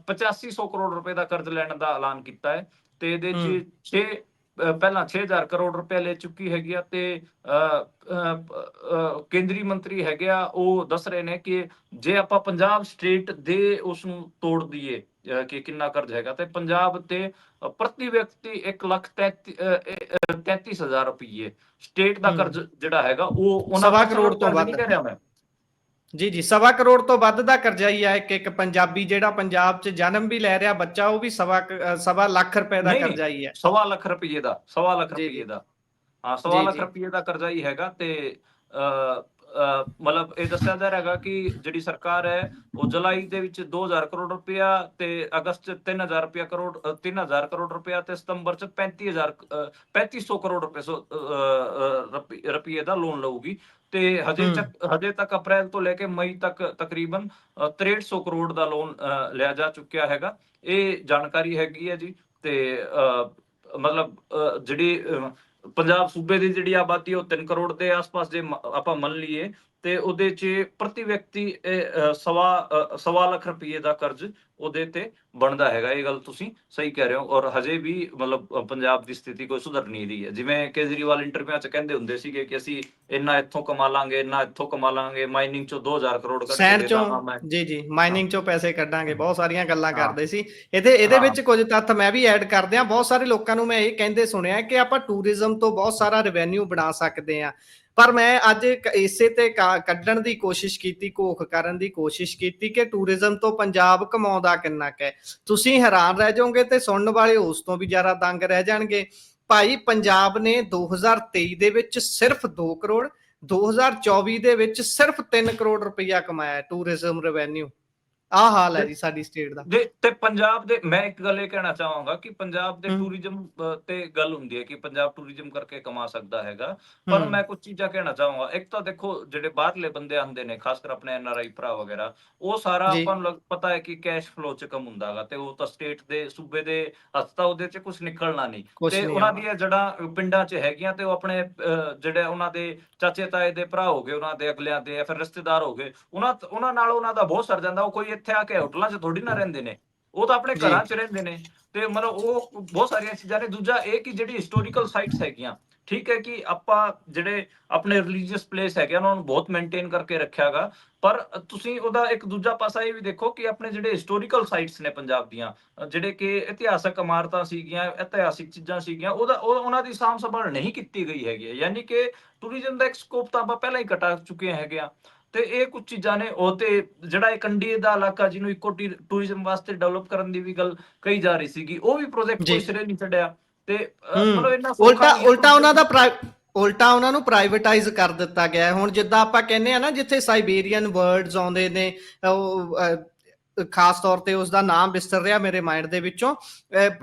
8500 ਕਰੋੜ ਰੁਪਏ ਦਾ ਕਰਜ਼ ਲੈਣ ਦਾ ਐਲਾਨ ਕੀਤਾ ਹੈ ਤੇ ਇਹਦੇ 'ਚ ਪਹਿਲਾਂ 6000 ਕਰੋੜ ਰੁਪਏ ਲੈ ਚੁੱਕੀ ਹੈਗੀ ਆ। ਤੇ ਕੇਂਦਰੀ ਮੰਤਰੀ ਹੈਗੇ ਆ, ਉਹ ਦੱਸ ਰਹੇ ਨੇ ਕਿ ਜੇ ਆਪਾਂ ਪੰਜਾਬ ਸਟੇਟ ਦੇ ਉਸ ਨੂੰ ਤੋੜ ਦਈਏ ਕਿ ਕਿੰਨਾ ਕਰਜ਼ ਹੈਗਾ, ਤੇ ਪੰਜਾਬ ਤੇ ਪ੍ਰਤੀ ਵਿਅਕਤੀ 1,33,000 ਰੁਪਏ ਸਟੇਟ ਦਾ ਕਰਜ਼ ਜਿਹੜਾ ਹੈਗਾ ਉਹ ਉਹਨਾਂ ਸਵਾ ਕਰੋੜ ਪਰਸਨਲ ਤੋਂ ਕਰਜ਼ ਨਹੀਂ ਵੱਧ। ਕਹਿ ਰਿਹਾ ਮੈਂ। ਜੀ ਜੀ, 1.25 ਕਰੋੜ ਤੋਂ ਵੱਧ ਦਾ ਕਰਜ਼ਾ ਹੀ ਆ। ਇੱਕ ਪੰਜਾਬੀ ਜਿਹੜਾ ਪੰਜਾਬ 'ਚ ਜਨਮ ਵੀ ਲੈ ਰਿਹਾ ਬੱਚਾ, ਉਹ ਵੀ ਸਵਾ ਲੱਖ ਰੁਪਏ ਦਾ ਨਹੀਂ ਕਰਜ਼ਾ ਹੀ ਹੈ। 1.25 ਲੱਖ ਰੁਪਏ ਦਾ, 1.25 ਲੱਖ ਜੀ ਰੁਪਏ ਜੀ ਦਾ, ਹਾਂ 1.25 ਜੀ ਲੱਖ ਜੀ ਰੁਪਏ ਦਾ ਕਰਜ਼ਾ ਹੀ ਹੈਗਾ। ਤੇ ਮਤਲਬ ਇਹ ਦੱਸਿਆ ਜਾ ਰਿਹਾ ਹੈਗਾ ਕਿ ਜਿਹੜੀ ਸਰਕਾਰ ਹੈ ਉਹ ਜੁਲਾਈ ਦੇ ਵਿੱਚ 2000 ਕਰੋੜ ਰੁਪਇਆ, ਤੇ ਅਗਸਤ 'ਚ 3000 ਕਰੋੜ ਰੁਪਇਆ, ਤੇ ਸਤੰਬਰ 'ਚ 3500 ਕਰੋੜ ਰੁਪਏ ਦਾ ਲੋਨ ਲਊਗੀ। ਤੇ ਹਜੇ ਤੱਕ ਅਪ੍ਰੈਲ ਤੋਂ ਲੈ ਕੇ ਮਈ ਤੱਕ ਤਕਰੀਬਨ 6300 ਕਰੋੜ ਦਾ ਲੋਨ ਲਿਆ ਜਾ ਚੁੱਕਿਆ ਹੈਗਾ। ਇਹ ਜਾਣਕਾਰੀ ਹੈਗੀ ਹੈ ਜੀ। ਤੇ ਮਤਲਬ ਜਿਹੜੀ ਪੰਜਾਬ ਸੂਬੇ ਦੀ ਜਿਹੜੀ ਆਬਾਦੀ ਉਹ 3 ਕਰੋੜ ਦੇ ਆਸ-ਪਾਸ ਜੇ ਆਪਾਂ ਮੰਨ ਲਈਏ, ਤੇ ਉਹਦੇ 'ਚ ਪ੍ਰਤੀ ਵਿਅਕਤੀ ਸਵਾ ਲੱਖ ਰੁਪਏ ਦਾ ਕਰਜ਼ ਉਹਦੇ ਤੇ ਬਣਦਾ ਹੈਗਾ। ਇਹ ਗੱਲ ਤੁਸੀਂ ਸਹੀ ਕਹਿ ਰਹੇ ਹੋ। ਔਰ ਹਜੇ ਵੀ ਮਤਲਬ ਪੰਜਾਬ ਦੀ ਸਥਿਤੀ ਕੋਈ ਸੁਧਰ ਨਹੀਂ ਰਹੀ ਹੈ। ਜਿਵੇਂ ਕੇਜਰੀਵਾਲ ਇੰਟਰਵਿਊਆਂ 'ਚ ਕਹਿੰਦੇ ਹੁੰਦੇ ਸੀਗੇ ਕਿ ਅਸੀਂ ਇੰਨਾ ਇੱਥੋਂ ਕਮਾ ਲਾਂਗੇ, ਇੰਨਾ ਇੱਥੋਂ ਕਮਾ ਲਾਂਗੇ, ਮਾਈਨਿੰਗ 'ਚੋਂ 2000 ਕਰੋੜ ਕੱਢ ਕੇ ਸੈਂਡ ਦੇ ਚੋਂ। ਦਾਂਗਾ ਮੈਂ। ਜੀ ਜੀ, ਹਾਂ ਮਾਈਨਿੰਗ ਚੋਂ ਪੈਸੇ ਕੱਢਾਂਗੇ, ਬਹੁਤ ਸਾਰੀਆਂ ਗੱਲਾਂ ਹਾਂ ਕਰਦੇ ਸੀ। ਇਹਦੇ ਹਾਂ ਵਿੱਚ ਕੁਝ ਤੱਥ ਮੈਂ ਵੀ ਐਡ ਕਰਦੇ ਹਾਂ। ਬਹੁਤ ਸਾਰੇ ਲੋਕਾਂ ਨੂੰ ਮੈਂ ਇਹ ਕਹਿੰਦੇ ਸੁਣਿਆ ਕਿ ਆਪਾਂ ਟੂਰਿਜ਼ਮ ਤੋਂ ਬਹੁਤ ਸਾਰਾ ਰੈਵਨਿਊ ਬਣਾ ਸਕਦੇ ਹਾਂ। ਪਰ ਮੈਂ ਅੱਜ ਇਸੇ ਤੇ ਕੱਢਣ ਦੀ ਕੋਸ਼ਿਸ਼ ਕੀਤੀ, ਘੋਖ ਕਰਨ ਦੀ ਕੋਸ਼ਿਸ਼ ਕੀਤੀ ਕਿ ਟੂਰਿਜ਼ਮ ਤੋਂ ਪੰਜਾਬ ਕਮਾਉਂਦਾ ਕਿੰਨਾ ਕੁ ਹੈ। ਤੁਸੀਂ ਹੈਰਾਨ ਰਹਿ ਜਾਓਗੇ ਤੇ ਸੁਣਨ ਵਾਲੇ ਉਸ ਤੋਂ ਵੀ ਜ਼ਿਆਦਾ ਦੰਗ ਰਹਿ ਜਾਣਗੇ। ਭਾਈ, ਪੰਜਾਬ ਨੇ 2023 ਦੇ ਵਿੱਚ ਸਿਰਫ 2 ਕਰੋੜ, 2024 ਦੇ ਵਿੱਚ ਸਿਰਫ 3 ਕਰੋੜ ਰੁਪਈਆ ਕਮਾਇਆ ਟੂਰਿਜ਼ਮ ਰੈਵਨਿਊ। ਆਹ ਹਾਲ ਹੈ ਜੀ ਸਾਡੀ ਸਟੇਟ ਦਾ। ਤੇ ਪੰਜਾਬ ਦੇ, ਮੈਂ ਇੱਕ ਗੱਲ ਇਹ ਕਹਿਣਾ ਚਾਹਾਂਗਾ ਕਿ ਪੰਜਾਬ ਦੇ ਟੂਰਿਜ਼ਮ ਤੇ ਗੱਲ ਹੁੰਦੀ ਹੈ ਕਿ ਪੰਜਾਬ ਟੂਰਿਜ਼ਮ ਕਰਕੇ ਕਮਾ ਸਕਦਾ ਹੈਗਾ। ਪਰ ਮੈਂ ਕੁਝ ਚੀਜ਼ਾਂ ਕਹਿਣਾ ਚਾਹਾਂਗਾ। ਇੱਕ ਤਾਂ ਦੇਖੋ, ਜਿਹੜੇ ਬਾਹਰਲੇ ਬੰਦੇ ਆਉਂਦੇ ਨੇ, ਖਾਸ ਕਰ ਆਪਣੇ NRI ਭਰਾ ਵਗੈਰਾ, ਉਹ ਸਾਰਾ ਜੀ ਆਪਾਂ ਨੂੰ ਪਤਾ ਹੈ ਕਿ ਕੈਸ਼ ਫਲੋ 'ਚ ਕੰਮ ਹੁੰਦਾ ਹੈਗਾ। ਤੇ ਉਹ ਤਾਂ ਸਟੇਟ ਦੇ ਸੂਬੇ ਦੇ ਹਸਤਾ ਉਹਦੇ 'ਚ ਕੁਝ ਨਿਕਲਣਾ ਨਹੀਂ। ਕੁਛ ਤੇ ਨਹੀਂ ਉਹਨਾਂ ਆਉਣਾ। ਦੀਆਂ ਜੜ੍ਹਾਂ ਪਿੰਡਾਂ 'ਚ ਹੈਗੀਆਂ, ਤੇ ਉਹ ਆਪਣੇ ਜਿਹੜੇ ਉਹਨਾਂ ਦੇ ਚਾਚੇ ਤਾਏ ਦੇ ਭਰਾ ਹੋ ਗਏ, ਉਹਨਾਂ ਦੇ ਅਗਲਿਆਂ ਦੇ ਜਾਂ ਫਿਰ ਰਿਸ਼ਤੇਦਾਰ ਹੋ ਗਏ, ਉਹਨਾਂ ਨਾਲ ਉਹਨਾਂ ਦਾ ਬਹੁਤ ਸਰ ਜਾਂਦਾ। ਉਹ ਕੋਈ ਇੱਥੇ ਆ ਕੇ ਹੋਟਲਾਂ 'ਚ ਥੋੜੀ ਨਾ ਰਹਿੰਦੇ ਨੇ, ਉਹ ਤਾਂ ਆਪਣੇ ਜੀ ਘਰਾਂ 'ਚ ਰਹਿੰਦੇ ਨੇ। ਤੇ ਮਤਲਬ ਉਹ ਬਹੁਤ ਸਾਰੀਆਂ ਚੀਜ਼ਾਂ ਨੇ। ਦੂਜਾ ਇਹ ਕਿ ਜਿਹੜੀ ਹਿਸਟੋਰੀਕਲ ਸਾਈਟਸ ਹੈਗੀਆਂ, ਠੀਕ ਹੈ ਕਿ ਆਪਾਂ ਜਿਹੜੇ ਆਪਣੇ ਰਿਲੀਜੀਅਸ ਪਲੇਸ ਹੈਗੇ ਉਹਨਾਂ ਨੂੰ ਬਹੁਤ ਮੇਨਟੇਨ ਕਰਕੇ ਰੱਖਿਆਗਾ। ਪਰ ਤੁਸੀਂ ਉਹਦਾ ਇੱਕ ਦੂਜਾ ਪਾਸਾ ਇਹ ਵੀ ਦੇਖੋ ਕਿ ਆਪਣੇ ਜਿਹੜੇ ਹਿਸਟੋਰੀਕਲ ਸਾਈਟਸ ਨੇ ਪੰਜਾਬ ਦੀਆਂ, ਜਿਹੜੇ ਕਿ ਇਤਿਹਾਸਕ ਇਮਾਰਤਾਂ ਸੀਗੀਆਂ, ਇਤਿਹਾਸਿਕ ਚੀਜ਼ਾਂ ਸੀਗੀਆਂ, ਉਹਨਾਂ ਦੀ ਸਾਂਭ ਸੰਭਾਲ ਨਹੀਂ ਕੀਤੀ ਗਈ ਹੈਗੀ। ਯਾਨੀ ਕਿ ਟੂਰਿਜ਼ਮ ਦਾ ਇੱਕ ਸਕੋਪ ਤਾਂ ਆਪਾਂ ਪਹਿਲਾਂ ਹੀ ਘਟਾ ਚੁੱਕੇ ਹੈਗੇ ਆ। ਤੇ ਇਹ ਕੁਝ ਚੀਜ਼ਾਂ ਨੇ। ਉਹ ਤੇ ਜਿਹੜਾ ਇਹ ਕੰਢੀ ਦਾ ਇਲਾਕਾ ਜਿਹਨੂੰ ਇਕੋ ਟੂਰਿਜ਼ਮ ਵਾਸਤੇ ਡਿਵੈਲਪ ਕਰਨ ਦੀ ਵੀ ਗੱਲ ਕਹੀ ਜਾ ਰਹੀ ਸੀਗੀ, ਉਹ ਵੀ ਪ੍ਰੋਜੈਕਟ ਕੋਈ ਜੀ ਸਿਰੇ ਨਹੀਂ ਚੜਿਆ। ਤੇ ਮਤਲਬ ਇੰਨਾ ਸੌਖਾ ਉਲਟਾ ਨਹੀਂ ਹੈ ਉਲਟਾ ਉਹਨਾਂ ਟੂਰਿਜ਼ਮ। ਦਾ ਉਲਟਾ ਉਹਨਾਂ ਨੂੰ ਪ੍ਰਾਈਵੇਟਾਈਜ਼ ਕਰ ਦਿੱਤਾ ਗਿਆ। ਹੁਣ ਜਿੱਦਾਂ ਆਪਾਂ ਕਹਿੰਦੇ ਆ ਨਾ, ਜਿੱਥੇ ਸਾਈਬੇਰੀਅਨ ਬਰਡਸ ਆਉਂਦੇ ਨੇ, ਉਹ ਖਾਸ ਤੌਰ ਤੇ ਉਸ ਦਾ ਨਾਮ ਵਿਸਰ ਰਿਹਾ ਮੇਰੇ ਮਾਈਂਡ ਦੇ ਵਿੱਚੋਂ,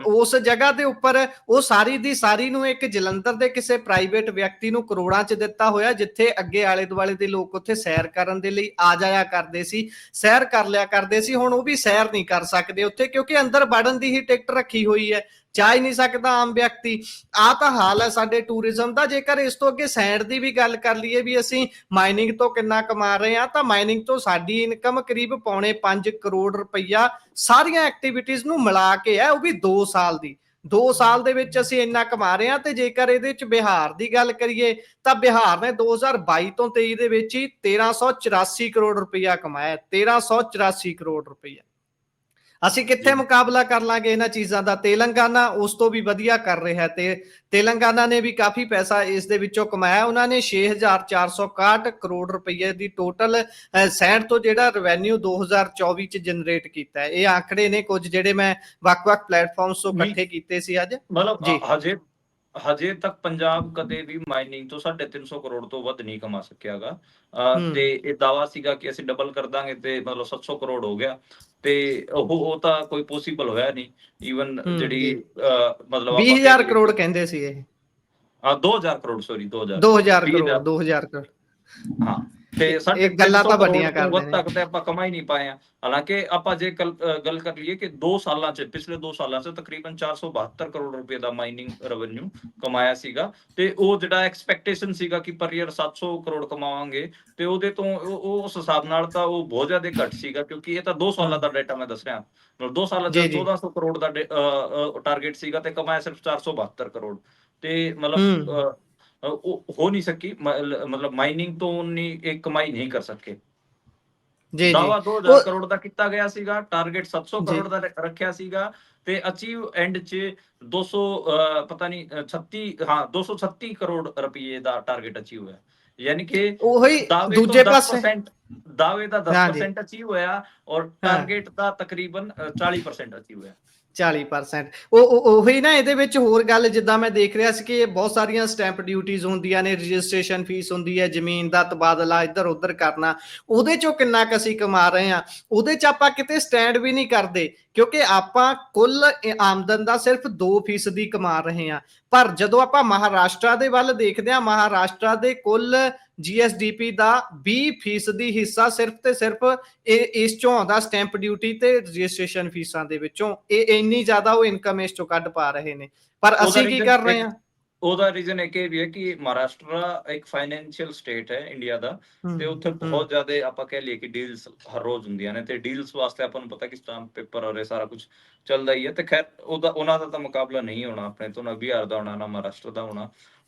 ਉਸ ਜਗ੍ਹਾ ਦੇ ਉੱਪਰ ਉਹ ਸਾਰੀ ਦੀ ਸਾਰੀ ਨੂੰ ਇੱਕ ਜਲੰਧਰ ਦੇ ਕਿਸੇ ਪ੍ਰਾਈਵੇਟ ਵਿਅਕਤੀ ਨੂੰ ਕਰੋੜਾਂ 'ਚ ਦਿੱਤਾ ਹੋਇਆ, ਜਿੱਥੇ ਅੱਗੇ ਆਲੇ ਦੁਆਲੇ ਦੇ ਲੋਕ ਉੱਥੇ ਸੈਰ ਕਰਨ ਦੇ ਲਈ ਆ ਜਾਇਆ ਕਰਦੇ ਸੀ, ਸੈਰ ਕਰ ਲਿਆ ਕਰਦੇ ਸੀ। ਹੁਣ ਉਹ ਵੀ ਸੈਰ ਨਹੀਂ ਕਰ ਸਕਦੇ ਉੱਥੇ, ਕਿਉਂਕਿ ਅੰਦਰ ਵੜਨ ਦੀ ਹੀ ਟਿਕਟ ਰੱਖੀ ਹੋਈ ਹੈ, ਜਾ ਹੀ ਨਹੀਂ ਸਕਦਾ ਆਮ ਵਿਅਕਤੀ। ਆਹ ਤਾਂ ਹਾਲ ਹੈ ਸਾਡੇ ਟੂਰਿਜ਼ਮ ਦਾ। ਜੇਕਰ ਇਸ ਤੋਂ ਅੱਗੇ ਸੈਂਡ ਦੀ ਵੀ ਗੱਲ ਕਰ ਲਈਏ ਵੀ ਅਸੀਂ ਮਾਈਨਿੰਗ ਤੋਂ ਕਿੰਨਾ ਕਮਾ ਰਹੇ ਹਾਂ, ਤਾਂ ਮਾਈਨਿੰਗ ਤੋਂ ਸਾਡੀ ਇਨਕਮ ਕਰੀਬ 4.25 ਕਰੋੜ ਰੁਪਈਆ ਸਾਰੀਆਂ ਐਕਟੀਵਿਟੀਜ਼ ਨੂੰ ਮਿਲਾ ਕੇ ਹੈ, ਉਹ ਵੀ 2 ਸਾਲ ਦੀ। 2 ਸਾਲ ਦੇ ਵਿੱਚ ਅਸੀਂ ਇੰਨਾ ਕਮਾ ਰਹੇ ਹਾਂ। ਤੇ ਜੇਕਰ ਇਹਦੇ ਵਿੱਚ ਬਿਹਾਰ ਦੀ ਗੱਲ ਕਰੀਏ ਤਾਂ ਬਿਹਾਰ ਨੇ 2022 ਤੋਂ 23 ਦੇ ਵਿੱਚ ਹੀ 1384 ਕਰੋੜ ਰੁਪਈਆ ਕਮਾਇਆ। 1384 ਕਰੋੜ ਰੁਪਈਆ। ਅਸੀਂ ਕਿੱਥੇ ਜੀ ਮੁਕਾਬਲਾ ਕਰ ਲਾਂਗੇ ਇਹਨਾਂ ਚੀਜ਼ਾਂ ਦਾ। ਤੇਲੰਗਾਨਾ ਉਸ ਤੋਂ ਵੀ ਵਧੀਆ ਕਰ ਰਿਹਾ ਤੇ ਤੇਲੰਗਾਨਾ ਨੇ ਵੀ ਕਾਫੀ ਪੈਸਾ ਇਸ ਦੇ ਵਿੱਚੋਂ ਕਮਾਇਆ। ਉਹਨਾਂ ਨੇ 6461 ਕਰੋੜ ਰੁਪਏ ਦੀ ਟੋਟਲ ਸੈਂਡ ਤੋਂ ਜਿਹੜਾ ਰੈਵਨਿਊ 2024 ਚ ਜਨਰੇਟ ਕੀਤਾ ਹੈ। ਇਹ ਆંકੜੇ ਨੇ ਕੁਝ ਜਿਹੜੇ ਮੈਂ ਵੱਖ-ਵੱਖ ਪਲੇਟਫਾਰਮਸ ਤੋਂ ਨਹੀਂ ਇਕੱਠੇ ਕੀਤੇ ਸੀ ਅੱਜ। ਮਤਲਬ ਜੀ ਹਜੇ ਤੱਕ ਪੰਜਾਬ ਕਦੇ ਵੀ ਮਾਈਨਿੰਗ ਤੋਂ 350 ਕਰੋੜ ਤੋਂ ਵੱਧ ਨਹੀਂ ਕਮਾ ਸਕਿਆਗਾ। ਤੇ ਹੂੰ ਇਹ ਦਾਵਾ ਸੀਗਾ ਕਿ ਅਸੀਂ ਡਬਲ ਕਰ ਦਾਂਗੇ ਤੇ ਮਤਲਬ 700 ਕਰੋੜ ਹੋ ਗਿਆ, ਤੇ ਉਹ ਤਾਂ ਕੋਈ ਪੋਸੀਬਲ ਹੋਇਆ ਨਹੀਂ। ਈਵਨ ਜਿਹੜੀ ਜੀ ਮਤਲਬ ਆਪਾਂ ਕਹਿ 20,000 ਲਈਏ ਕਰੋੜ ਕਿ ਕਹਿੰਦੇ ਸੀ ਇਹ। 2000 ਕਰੋੜ, ਸੌਰੀ 2000 2000 ਕਰੋੜ 20,000। 2000 ਕਰੋੜ। ਹਾਂ, ਤੇ ਇਹ ਗੱਲਾਂ 350 ਤਾਂ ਕਰੋੜ ਵੱਡੀਆਂ ਤੋਂ ਕਰਦੇ ਵੱਧ ਨੇ। ਤੱਕ ਤੇ ਆਪਾਂ ਕਮਾ ਹੀ ਨਹੀਂ ਪਾਏ ਆ। ਹਾਲਾਂਕਿ ਆਪਾਂ ਜੇ ਗੱਲ ਕਰ ਲਈਏ ਕਿ 2 ਸਾਲਾਂ 'ਚ, ਪਿਛਲੇ 2 ਸਾਲਾਂ 'ਚ ਤਕਰੀਬਨ 472 ਕਰੋੜ ਰੁਪਏ ਦਾ ਮਾਈਨਿੰਗ ਰੈਵਨਿਊ ਕਮਾਇਆ ਸੀਗਾ। ਤੇ ਉਹ ਜਿਹੜਾ ਐਕਸਪੈਕਟੇਸ਼ਨ ਸੀਗਾ ਕਿ ਪਰ ਈਅਰ 700 ਕਰੋੜ ਕਮਾਵਾਂਗੇ, ਤੇ ਉਹਦੇ ਤੋਂ ਉਸ ਹਿਸਾਬ ਨਾਲ ਤਾਂ ਉਹ ਬਹੁਤ ਜ਼ਿਆਦਾ ਘੱਟ ਸੀਗਾ, ਕਿਉਂਕਿ ਇਹ ਤਾਂ 2 ਸਾਲਾਂ ਦਾ ਡਾਟਾ ਮੈਂ ਦੱਸ ਰਿਹਾ। ਮਤਲਬ 2 ਸਾਲਾਂ 'ਚ ਜੀ ਜੀ 1400 ਕਰੋੜ ਦਾ ਟਾਰਗੇਟ ਸੀਗਾ ਤੇ ਕਮਾਇਆ ਸਿਰਫ 472 ਕਰੋੜ। ਤੇ ਮਤਲਬ ਹੂੰ ਉਹ ਹੋ ਨਹੀਂ ਸਕੀ, ਮਤਲਬ ਮਾਈਨਿੰਗ ਤੋਂ ਉਨੀ ਇੱਕ ਕਮਾਈ ਨਹੀਂ ਕਰ ਸਕੇ। ਜੀ ਜੀ ਦਾਵਾ 2000 ਉਹ ਕਰੋੜ ਦਾ ਕੀਤਾ ਗਿਆ ਸੀਗਾ, ਟਾਰਗੇਟ 700 ਜੀ ਕਰੋੜ ਦਾ ਰੱਖਿਆ ਸੀਗਾ, ਤੇ ਅਚੀਵ ਐਂਡ 'ਚ 200 ਪਤਾ ਨਹੀਂ 36 236 ਕਰੋੜ ਰੁਪਏ ਦਾ ਟਾਰਗੇਟ ਅਚੀਵ ਹੋਇਆ। ਯਾਨੀ ਕਿ ਉਹੀ ਦਾਅਵੇ ਤੋਂ ਦੂਜੇ ਪਾਸੇ। 10%, ਦਾਅਵੇ ਦਾ ਹਾਂਜੀ 10% ਅਚੀਵ ਹੋਇਆ, ਔਰ ਹਾਂ ਟਾਰਗੇਟ ਦਾ ਤਕਰੀਬਨ 40% ਅਚੀਵ ਹੋਇਆ। 40%। ਉਹੀ ਨਾ, ਇਹਦੇ ਵਿੱਚ ਹੋਰ ਗੱਲ ਜਿੱਦਾਂ ਮੈਂ ਦੇਖ ਰਿਹਾ ਸੀ ਕਿ ਬਹੁਤ ਸਾਰੀਆਂ ਸਟੈਂਪ ਡਿਊਟੀਜ਼ ਹੁੰਦੀਆਂ ਨੇ, ਰਜਿਸਟ੍ਰੇਸ਼ਨ ਫੀਸ ਹੁੰਦੀ ਹੈ, ਜ਼ਮੀਨ ਦਾ ਤਬਾਦਲਾ ਇੱਧਰ ਉੱਧਰ ਕਰਨਾ, ਉਹਦੇ ਚੋਂ ਕਿੰਨਾ ਕੁ ਅਸੀਂ ਕਮਾ ਰਹੇ ਹਾਂ, ਉਹਦੇ ਚ ਆਪਾਂ ਕਿਤੇ ਸਟੈਂਡ ਵੀ ਨਹੀਂ ਕਰਦੇ, ਕਿਉਂਕਿ ਆਪਾਂ ਕੁੱਲ ਆਮਦਨ ਦਾ ਸਿਰਫ 2% ਕਮਾ ਰਹੇ ਹਾਂ। ਪਰ ਜਦੋਂ ਆਪਾਂ ਮਹਾਰਾਸ਼ਟਰ ਦੇ ਵੱਲ ਦੇਖਦੇ ਹਾਂ, ਮਹਾਰਾਸ਼ਟਰ ਦੇ ਕੁੱਲ GSDP ਦਾ 20% ਹਿੱਸਾ ਸਿਰਫ ਤੇ ਸਿਰਫ ਇਸ ਚੋਂ ਆਉਂਦਾ, ਸਟੈਂਪ ਡਿਊਟੀ ਤੇ ਰਜਿਸਟ੍ਰੇਸ਼ਨ ਫੀਸਾਂ ਦੇ ਵਿੱਚੋਂ। ਇਹ ਇੰਨੀ ਜ਼ਿਆਦਾ ਉਹ ਇਨਕਮ ਇਸ ਚੋਂ ਕੱਢ ਪਾ ਰਹੇ ਨੇ, ਪਰ ਉਹਦਾ ਅਸੀਂ ਕੀ ਰੀਜ਼ਨ ਕਰ ਰਹੇ ਇੱਕ ਹਾਂ। ਉਹਦਾ ਰੀਜ਼ਨ ਇੱਕ ਇਹ ਵੀ ਹੈ ਕਿ ਮਹਾਰਾਸ਼ਟਰ ਇੱਕ ਫਾਈਨੈਂਸ਼ੀਅਲ ਸਟੇਟ ਹੈ ਇੰਡੀਆ ਦਾ, ਤੇ ਉੱਥੇ ਬਹੁਤ ਜ਼ਿਆਦਾ ਆਪਾਂ ਕਹਿ ਲਈਏ ਕਿ ਡੀਲਸ ਹਰ ਰੋਜ਼ ਹੁੰਦੀਆਂ ਨੇ, ਤੇ ਡੀਲਸ ਵਾਸਤੇ ਆਪਾਂ ਨੂੰ ਪਤਾ ਕਿ ਸਟੈਂਪ ਪੇਪਰ ਔਰ ਇਹ ਸਾਰਾ ਕੁਝ ਚੱਲਦਾ ਹੀ ਹੈ। ਤੇ ਖੈਰ ਉਹਨਾਂ ਦਾ ਤਾਂ ਮੁਕਾਬਲਾ ਨਹੀਂ ਹੋਣਾ ਆਪਣੇ ਤੋਂ, ਨਾ ਬਿਹਾਰ ਦਾ ਹੋਣਾ, ਨਾ ਮਹਾਰਾਸ਼ਟਰ ਦਾ ਹੋਣਾ।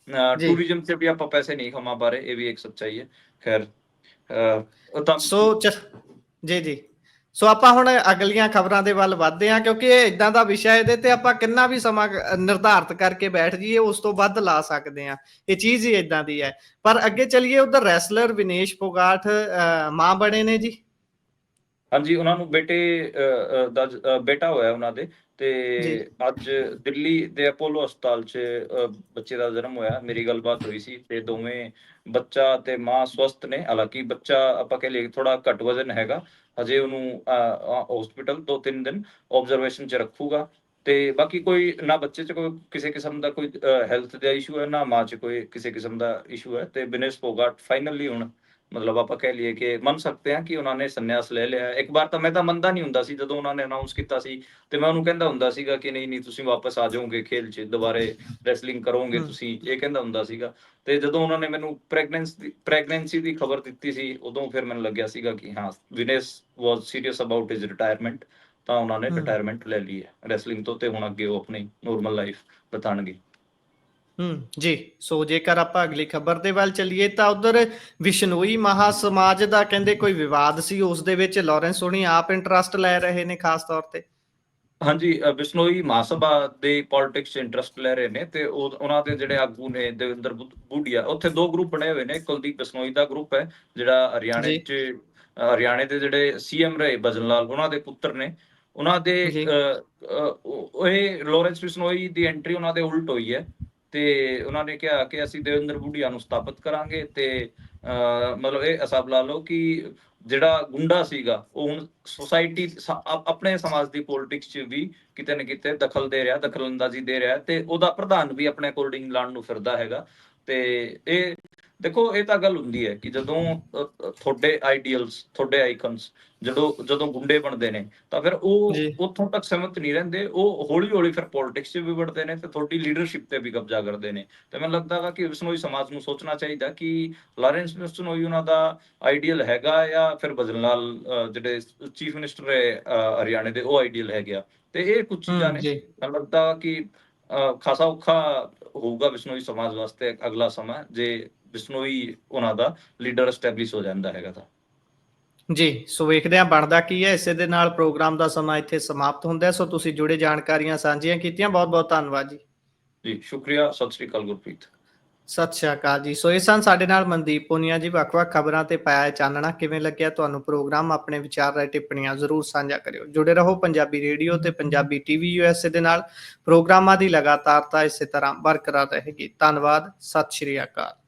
ਜੀ ਟੂਰਿਜ਼ਮ 'ਚ ਵੀ ਆਪਾਂ ਪੈਸੇ ਨਹੀਂ ਕਮਾ ਪਾ ਰਹੇ, ਇਹ ਵੀ ਇੱਕ ਸੱਚਾਈ ਹੈ। ਖੈਰ ਉਹ ਤਾਂ ਸੋ ਜੀ ਜੀ ਸੋ ਆਪਾਂ ਹੁਣ ਅਗਲੀਆਂ ਖਬਰਾਂ ਦੇ ਵੱਲ ਵੱਧਦੇ ਹਾਂ, ਕਿਉਂਕਿ ਇਹ ਇਦਾਂ ਦਾ ਵਿਸ਼ਾ, ਇਹਦੇ ਤੇ ਆਪਾਂ ਕਿੰਨਾ ਵੀ ਸਮਾਂ ਨਿਰਧਾਰਤ ਕਰਕੇ ਬੈਠ ਜਾਈਏ, ਉਸ ਤੋਂ ਵੱਧ ਲਾ ਸਕਦੇ ਹਾਂ। ਇਹ ਚੀਜ਼ ਹੀ ਇਦਾਂ ਦੀ ਹੈ। ਪਰ ਅੱਗੇ ਚੱਲੀਏ, ਉਧਰ ਰੈਸਲਰ ਵਿਨੇਸ਼ ਫੋਗਾਟ ਮਾਂ ਬਣੇ ਨੇ ਜੀ। ਹਾਂਜੀ, ਉਹਨਾਂ ਨੂੰ ਦਾ ਬੇਟਾ ਹੋਇਆ ਉਹਨਾਂ ਦੇ, ਤੇ ਜੀ ਅੱਜ ਦਿੱਲੀ ਦੇ ਅਪੋਲੋ ਹਸਪਤਾਲ 'ਚ ਬੱਚੇ ਦਾ ਜਨਮ ਹੋਇਆ। ਮੇਰੀ ਗੱਲਬਾਤ ਹੋਈ ਸੀ, ਤੇ ਦੋਵੇਂ ਬੱਚਾ ਤੇ ਮਾਂ ਸਵਸਥ ਨੇ। ਹਾਲਾਂਕਿ ਬੱਚਾ ਆਪਾਂ ਕਹਿ ਲਈਏ ਥੋੜਾ ਘੱਟ ਵਜ਼ਨ ਹੈਗਾ, ਹਜੇ ਉਹਨੂੰ ਹਸਪੀਟਲ 2-3 ਦਿਨ ਆਬਜ਼ਰਵੇਸ਼ਨ 'ਚ ਰੱਖੂਗਾ। ਤੇ ਬਾਕੀ ਕੋਈ ਨਾ ਬੱਚੇ 'ਚ ਕੋਈ ਕਿਸੇ ਕਿਸਮ ਦਾ ਕੋਈ ਹੈਲਥ ਦਾ ਇਸ਼ੂ ਹੈ, ਨਾ ਮਾਂ 'ਚ ਕੋਈ ਕਿਸੇ ਕਿਸਮ ਦਾ ਇਸ਼ੂ ਹੈ। ਤੇ ਵਿਨੇਸ਼ ਫੋਗਾਟ ਫਾਈਨਲੀ ਹੁਣ ਮਤਲਬ ਆਪਾਂ ਕਹਿ ਲਈਏ ਕਿ ਮੰਨ ਸਕਦੇ ਹਾਂ ਕਿ ਉਹਨਾਂ ਨੇ ਸੰਨਿਆਸ ਲੈ ਲਿਆ। ਇੱਕ ਵਾਰ ਤਾਂ ਮੈਂ ਤਾਂ ਮੰਨਦਾ ਨਹੀਂ ਹੁੰਦਾ ਸੀ, ਜਦੋਂ ਉਹਨਾਂ ਨੇ ਅਨਾਉਂਸ ਕੀਤਾ ਸੀ, ਤੇ ਮੈਂ ਉਹਨੂੰ ਕਹਿੰਦਾ ਹੁੰਦਾ ਸੀਗਾ ਕਿ ਨਹੀਂ ਤੁਸੀਂ ਵਾਪਸ ਆ ਜਾਓਗੇ ਖੇਲ 'ਚ, ਦੁਬਾਰੇ ਰੈਸਲਿੰਗ ਕਰੋਗੇ ਤੁਸੀਂ, ਇਹ ਕਹਿੰਦਾ ਹੁੰਦਾ ਸੀਗਾ। ਤੇ ਜਦੋਂ ਉਹਨਾਂ ਨੇ ਮੈਨੂੰ ਪ੍ਰੈਗਨੈਂਸੀ ਦੀ ਖਬਰ ਦਿੱਤੀ ਸੀ, ਉਦੋਂ ਫਿਰ ਮੈਨੂੰ ਲੱਗਿਆ ਸੀਗਾ ਕਿ ਹਾਂ, ਵਿਨੇਸ਼ ਵਾਸ ਸੀਰੀਅਸ ਅਬਾਊਟ ਹਿਜ਼ ਰਿਟਾਇਰਮੈਂਟ। ਤਾਂ ਉਹਨਾਂ ਨੇ ਰਿਟਾਇਰਮੈਂਟ ਲੈ ਲਈ ਹੈ ਰੈਸਲਿੰਗ ਤੋਂ, ਤੇ ਹੁਣ ਅੱਗੇ ਉਹ ਆਪਣੀ ਨੋਰਮਲ ਲਾਈਫ ਬਿਤਾਉਣਗੇ। ਜੀ ਸੋ ਜੇਕਰ ਆਪਾਂ ਅਗਲੀ ਖਬਰ ਦੇ ਵੱਲ ਚੱਲੀਏ, ਤਾਂ ਉਧਰ ਬਿਸ਼ਨੋਈ ਮਹਾ ਸਮਾਜ ਦਾ ਕਹਿੰਦੇ ਕੋਈ ਵਿਵਾਦ ਸੀ, ਉਸ ਦੇ ਵਿੱਚ ਲਾਰੈਂਸ ਹੋਣੀ ਆਪ ਇੰਟਰਸਟ ਲੈ ਰਹੇ ਨੇ ਖਾਸ ਤੌਰ ਤੇ। ਹਾਂਜੀ, ਬਿਸ਼ਨੋਈ ਮਹਾਸਭਾ ਦੇ ਪੋਲਿਟਿਕਸ 'ਚ ਇੰਟਰਸਟ ਲੈ ਰਹੇ ਨੇ, ਤੇ ਉਹਨਾਂ ਦੇ ਜਿਹੜੇ ਆਗੂ ਨੇ ਦੇਵਿੰਦਰ ਬੂਡੀਆ, ਉੱਥੇ 2 ਗਰੁੱਪ ਬਣੇ ਹੋਏ ਨੇ। ਕੁਲਦੀਪ ਬਿਸ਼ਨੋਈ ਦਾ ਗਰੁੱਪ ਹੈ, ਜਿਹੜਾ ਜੀ ਹਰਿਆਣੇ ਦੇ ਜਿਹੜੇ CM ਰਹੇ ਭਜਨ ਲਾਲ, ਉਹਨਾਂ ਦੇ ਪੁੱਤਰ ਨੇ। ਉਹਨਾਂ ਦੇ ਜੀ ਇਹ ਲਾਰੈਂਸ ਬਿਸ਼ਨੋਈ ਦੀ ਐਂਟਰੀ ਉਹਨਾਂ ਦੇ ਉਲਟ ਹੋਈ ਹੈ, ਤੇ ਉਹਨਾਂ ਨੇ ਕਿਹਾ ਕਿ ਅਸੀਂ ਦੇਵਿੰਦਰ ਬੂਡੀਆ ਨੂੰ ਸਥਾਪਿਤ ਕਰਾਂਗੇ। ਤੇ ਮਤਲਬ ਇਹ ਹਿਸਾਬ ਲਾ ਲਓ ਕਿ ਜਿਹੜਾ ਗੁੰਡਾ ਸੀਗਾ, ਉਹ ਹੁਣ ਸੋਸਾਇਟੀ ਆਪਣੇ ਸਮਾਜ ਦੀ ਪੋਲਿਟਿਕਸ 'ਚ ਵੀ ਕਿਤੇ ਨਾ ਕਿਤੇ ਦਖਲਅੰਦਾਜ਼ੀ ਦੇ ਰਿਹਾ, ਤੇ ਉਹਦਾ ਪ੍ਰਧਾਨ ਵੀ ਆਪਣੇ ਅਕੋਰਡਿੰਗ ਲਾਉਣ ਨੂੰ ਫਿਰਦਾ ਹੈਗਾ। ਤੇ ਇਹ ਦੇਖੋ, ਇਹ ਤਾਂ ਗੱਲ ਹੁੰਦੀ ਹੈ ਕਿ ਜਦੋਂ ਤੁਹਾਡੇ ਆਈਡੀਅਲਸ, ਤੁਹਾਡੇ ਆਈਕਨਸ ਜਦੋਂ ਗੁੰਡੇ ਬਣਦੇ ਨੇ, ਤਾਂ ਫਿਰ ਉਹ ਜੀ ਉੱਥੋਂ ਤੱਕ ਸੀਮਿਤ ਨਹੀਂ ਰਹਿੰਦੇ, ਉਹ ਹੌਲੀ ਹੌਲੀ ਫਿਰ ਪੋਲਿਟਿਕਸ 'ਚ ਵੀ ਵੜਦੇ ਨੇ, ਤੇ ਤੁਹਾਡੀ ਲੀਡਰਸ਼ਿਪ ਤੇ ਵੀ ਕਬਜ਼ਾ ਕਰਦੇ ਨੇ। ਤੇ ਮੈਨੂੰ ਲੱਗਦਾ ਹੈ ਕਿ ਬਿਸ਼ਨੋਈ ਸਮਾਜ ਨੂੰ ਸੋਚਣਾ ਚਾਹੀਦਾ ਕਿ ਲਾਰੈਂਸ ਬਿਸ਼ਨੋਈ ਉਹਨਾਂ ਦਾ ਆਈਡੀਅਲ ਹੈਗਾ, ਜਾਂ ਫਿਰ ਭਜਨ ਲਾਲ ਜਿਹੜੇ ਚੀਫ ਮਿਨਿਸਟਰ ਹੈ ਹਰਿਆਣੇ ਦੇ, ਉਹ ਆਈਡੀਅਲ ਹੈਗੇ ਆ। ਤੇ ਇਹ ਕੁਝ ਚੀਜ਼ਾਂ ਨੇ, ਜੀ ਮੈਨੂੰ ਲੱਗਦਾ ਕਿ ਖਾਸਾ ਔਖਾ ਹੋਊਗਾ ਬਿਸ਼ਨੋਈ ਸਮਾਜ ਵਾਸਤੇ ਅਗਲਾ ਸਮਾਂ, ਜੇ ਬਿਸ਼ਨੋਈ ਉਹਨਾਂ ਦਾ ਲੀਡਰ ਐਸਟੈਬਲਿਸ਼ ਹੋ ਜਾਂਦਾ ਹੈਗਾ ਤਾਂ। ਜੀ, ਸੋ ਵੇਖਦੇ ਹਾਂ ਬਣਦਾ ਕੀ ਹੈ। ਇਸੇ ਦੇ ਨਾਲ ਪ੍ਰੋਗਰਾਮ ਦਾ ਸਮਾਂ ਇੱਥੇ ਸਮਾਪਤ ਹੁੰਦਾ ਹੈ। ਸੋ ਤੁਸੀਂ ਜੁੜੇ ਜਾਣਕਾਰੀਆਂ ਸਾਂਝੀਆਂ ਕੀਤੀਆਂ, ਬਹੁਤ-ਬਹੁਤ ਧੰਨਵਾਦ ਜੀ। ਜੀ, ਸ਼ੁਕਰੀਆ। ਸਤਿ ਸ੍ਰੀ ਅਕਾਲ ਗੁਰਪ੍ਰੀਤ। ਸਤਿ ਸ਼੍ਰੀ ਅਕਾਲ ਜੀ। ਸੋ ਇਹ ਸਨ ਸਾਡੇ ਨਾਲ ਮਨਦੀਪ ਪੁਨੀਆ ਜੀ। ਵੱਖ-ਵੱਖ ਖਬਰਾਂ ਤੇ ਪਾਇਆ ਚਾਨਣਾ। ਕਿਵੇਂ ਲੱਗਿਆ ਤੁਹਾਨੂੰ ਪ੍ਰੋਗਰਾਮ? ਆਪਣੇ ਵਿਚਾਰ ਰਾਏ ਟਿੱਪਣੀਆਂ ਜ਼ਰੂਰ ਸਾਂਝਾ ਕਰਿਓ। ਜੁੜੇ ਰਹੋ ਪੰਜਾਬੀ ਰੇਡੀਓ ਤੇ ਪੰਜਾਬੀ ਟੀਵੀ ਯੂਐਸਏ ਦੇ ਨਾਲ। ਪ੍ਰੋਗਰਾਮਾਂ ਦੀ ਲਗਾਤਾਰਤਾ ਇਸੇ ਤਰ੍ਹਾਂ ਬਰਕਰਾਰ ਰਹੇਗੀ। ਧੰਨਵਾਦ। ਸਤਿ ਸ਼੍ਰੀ ਅਕਾਲ।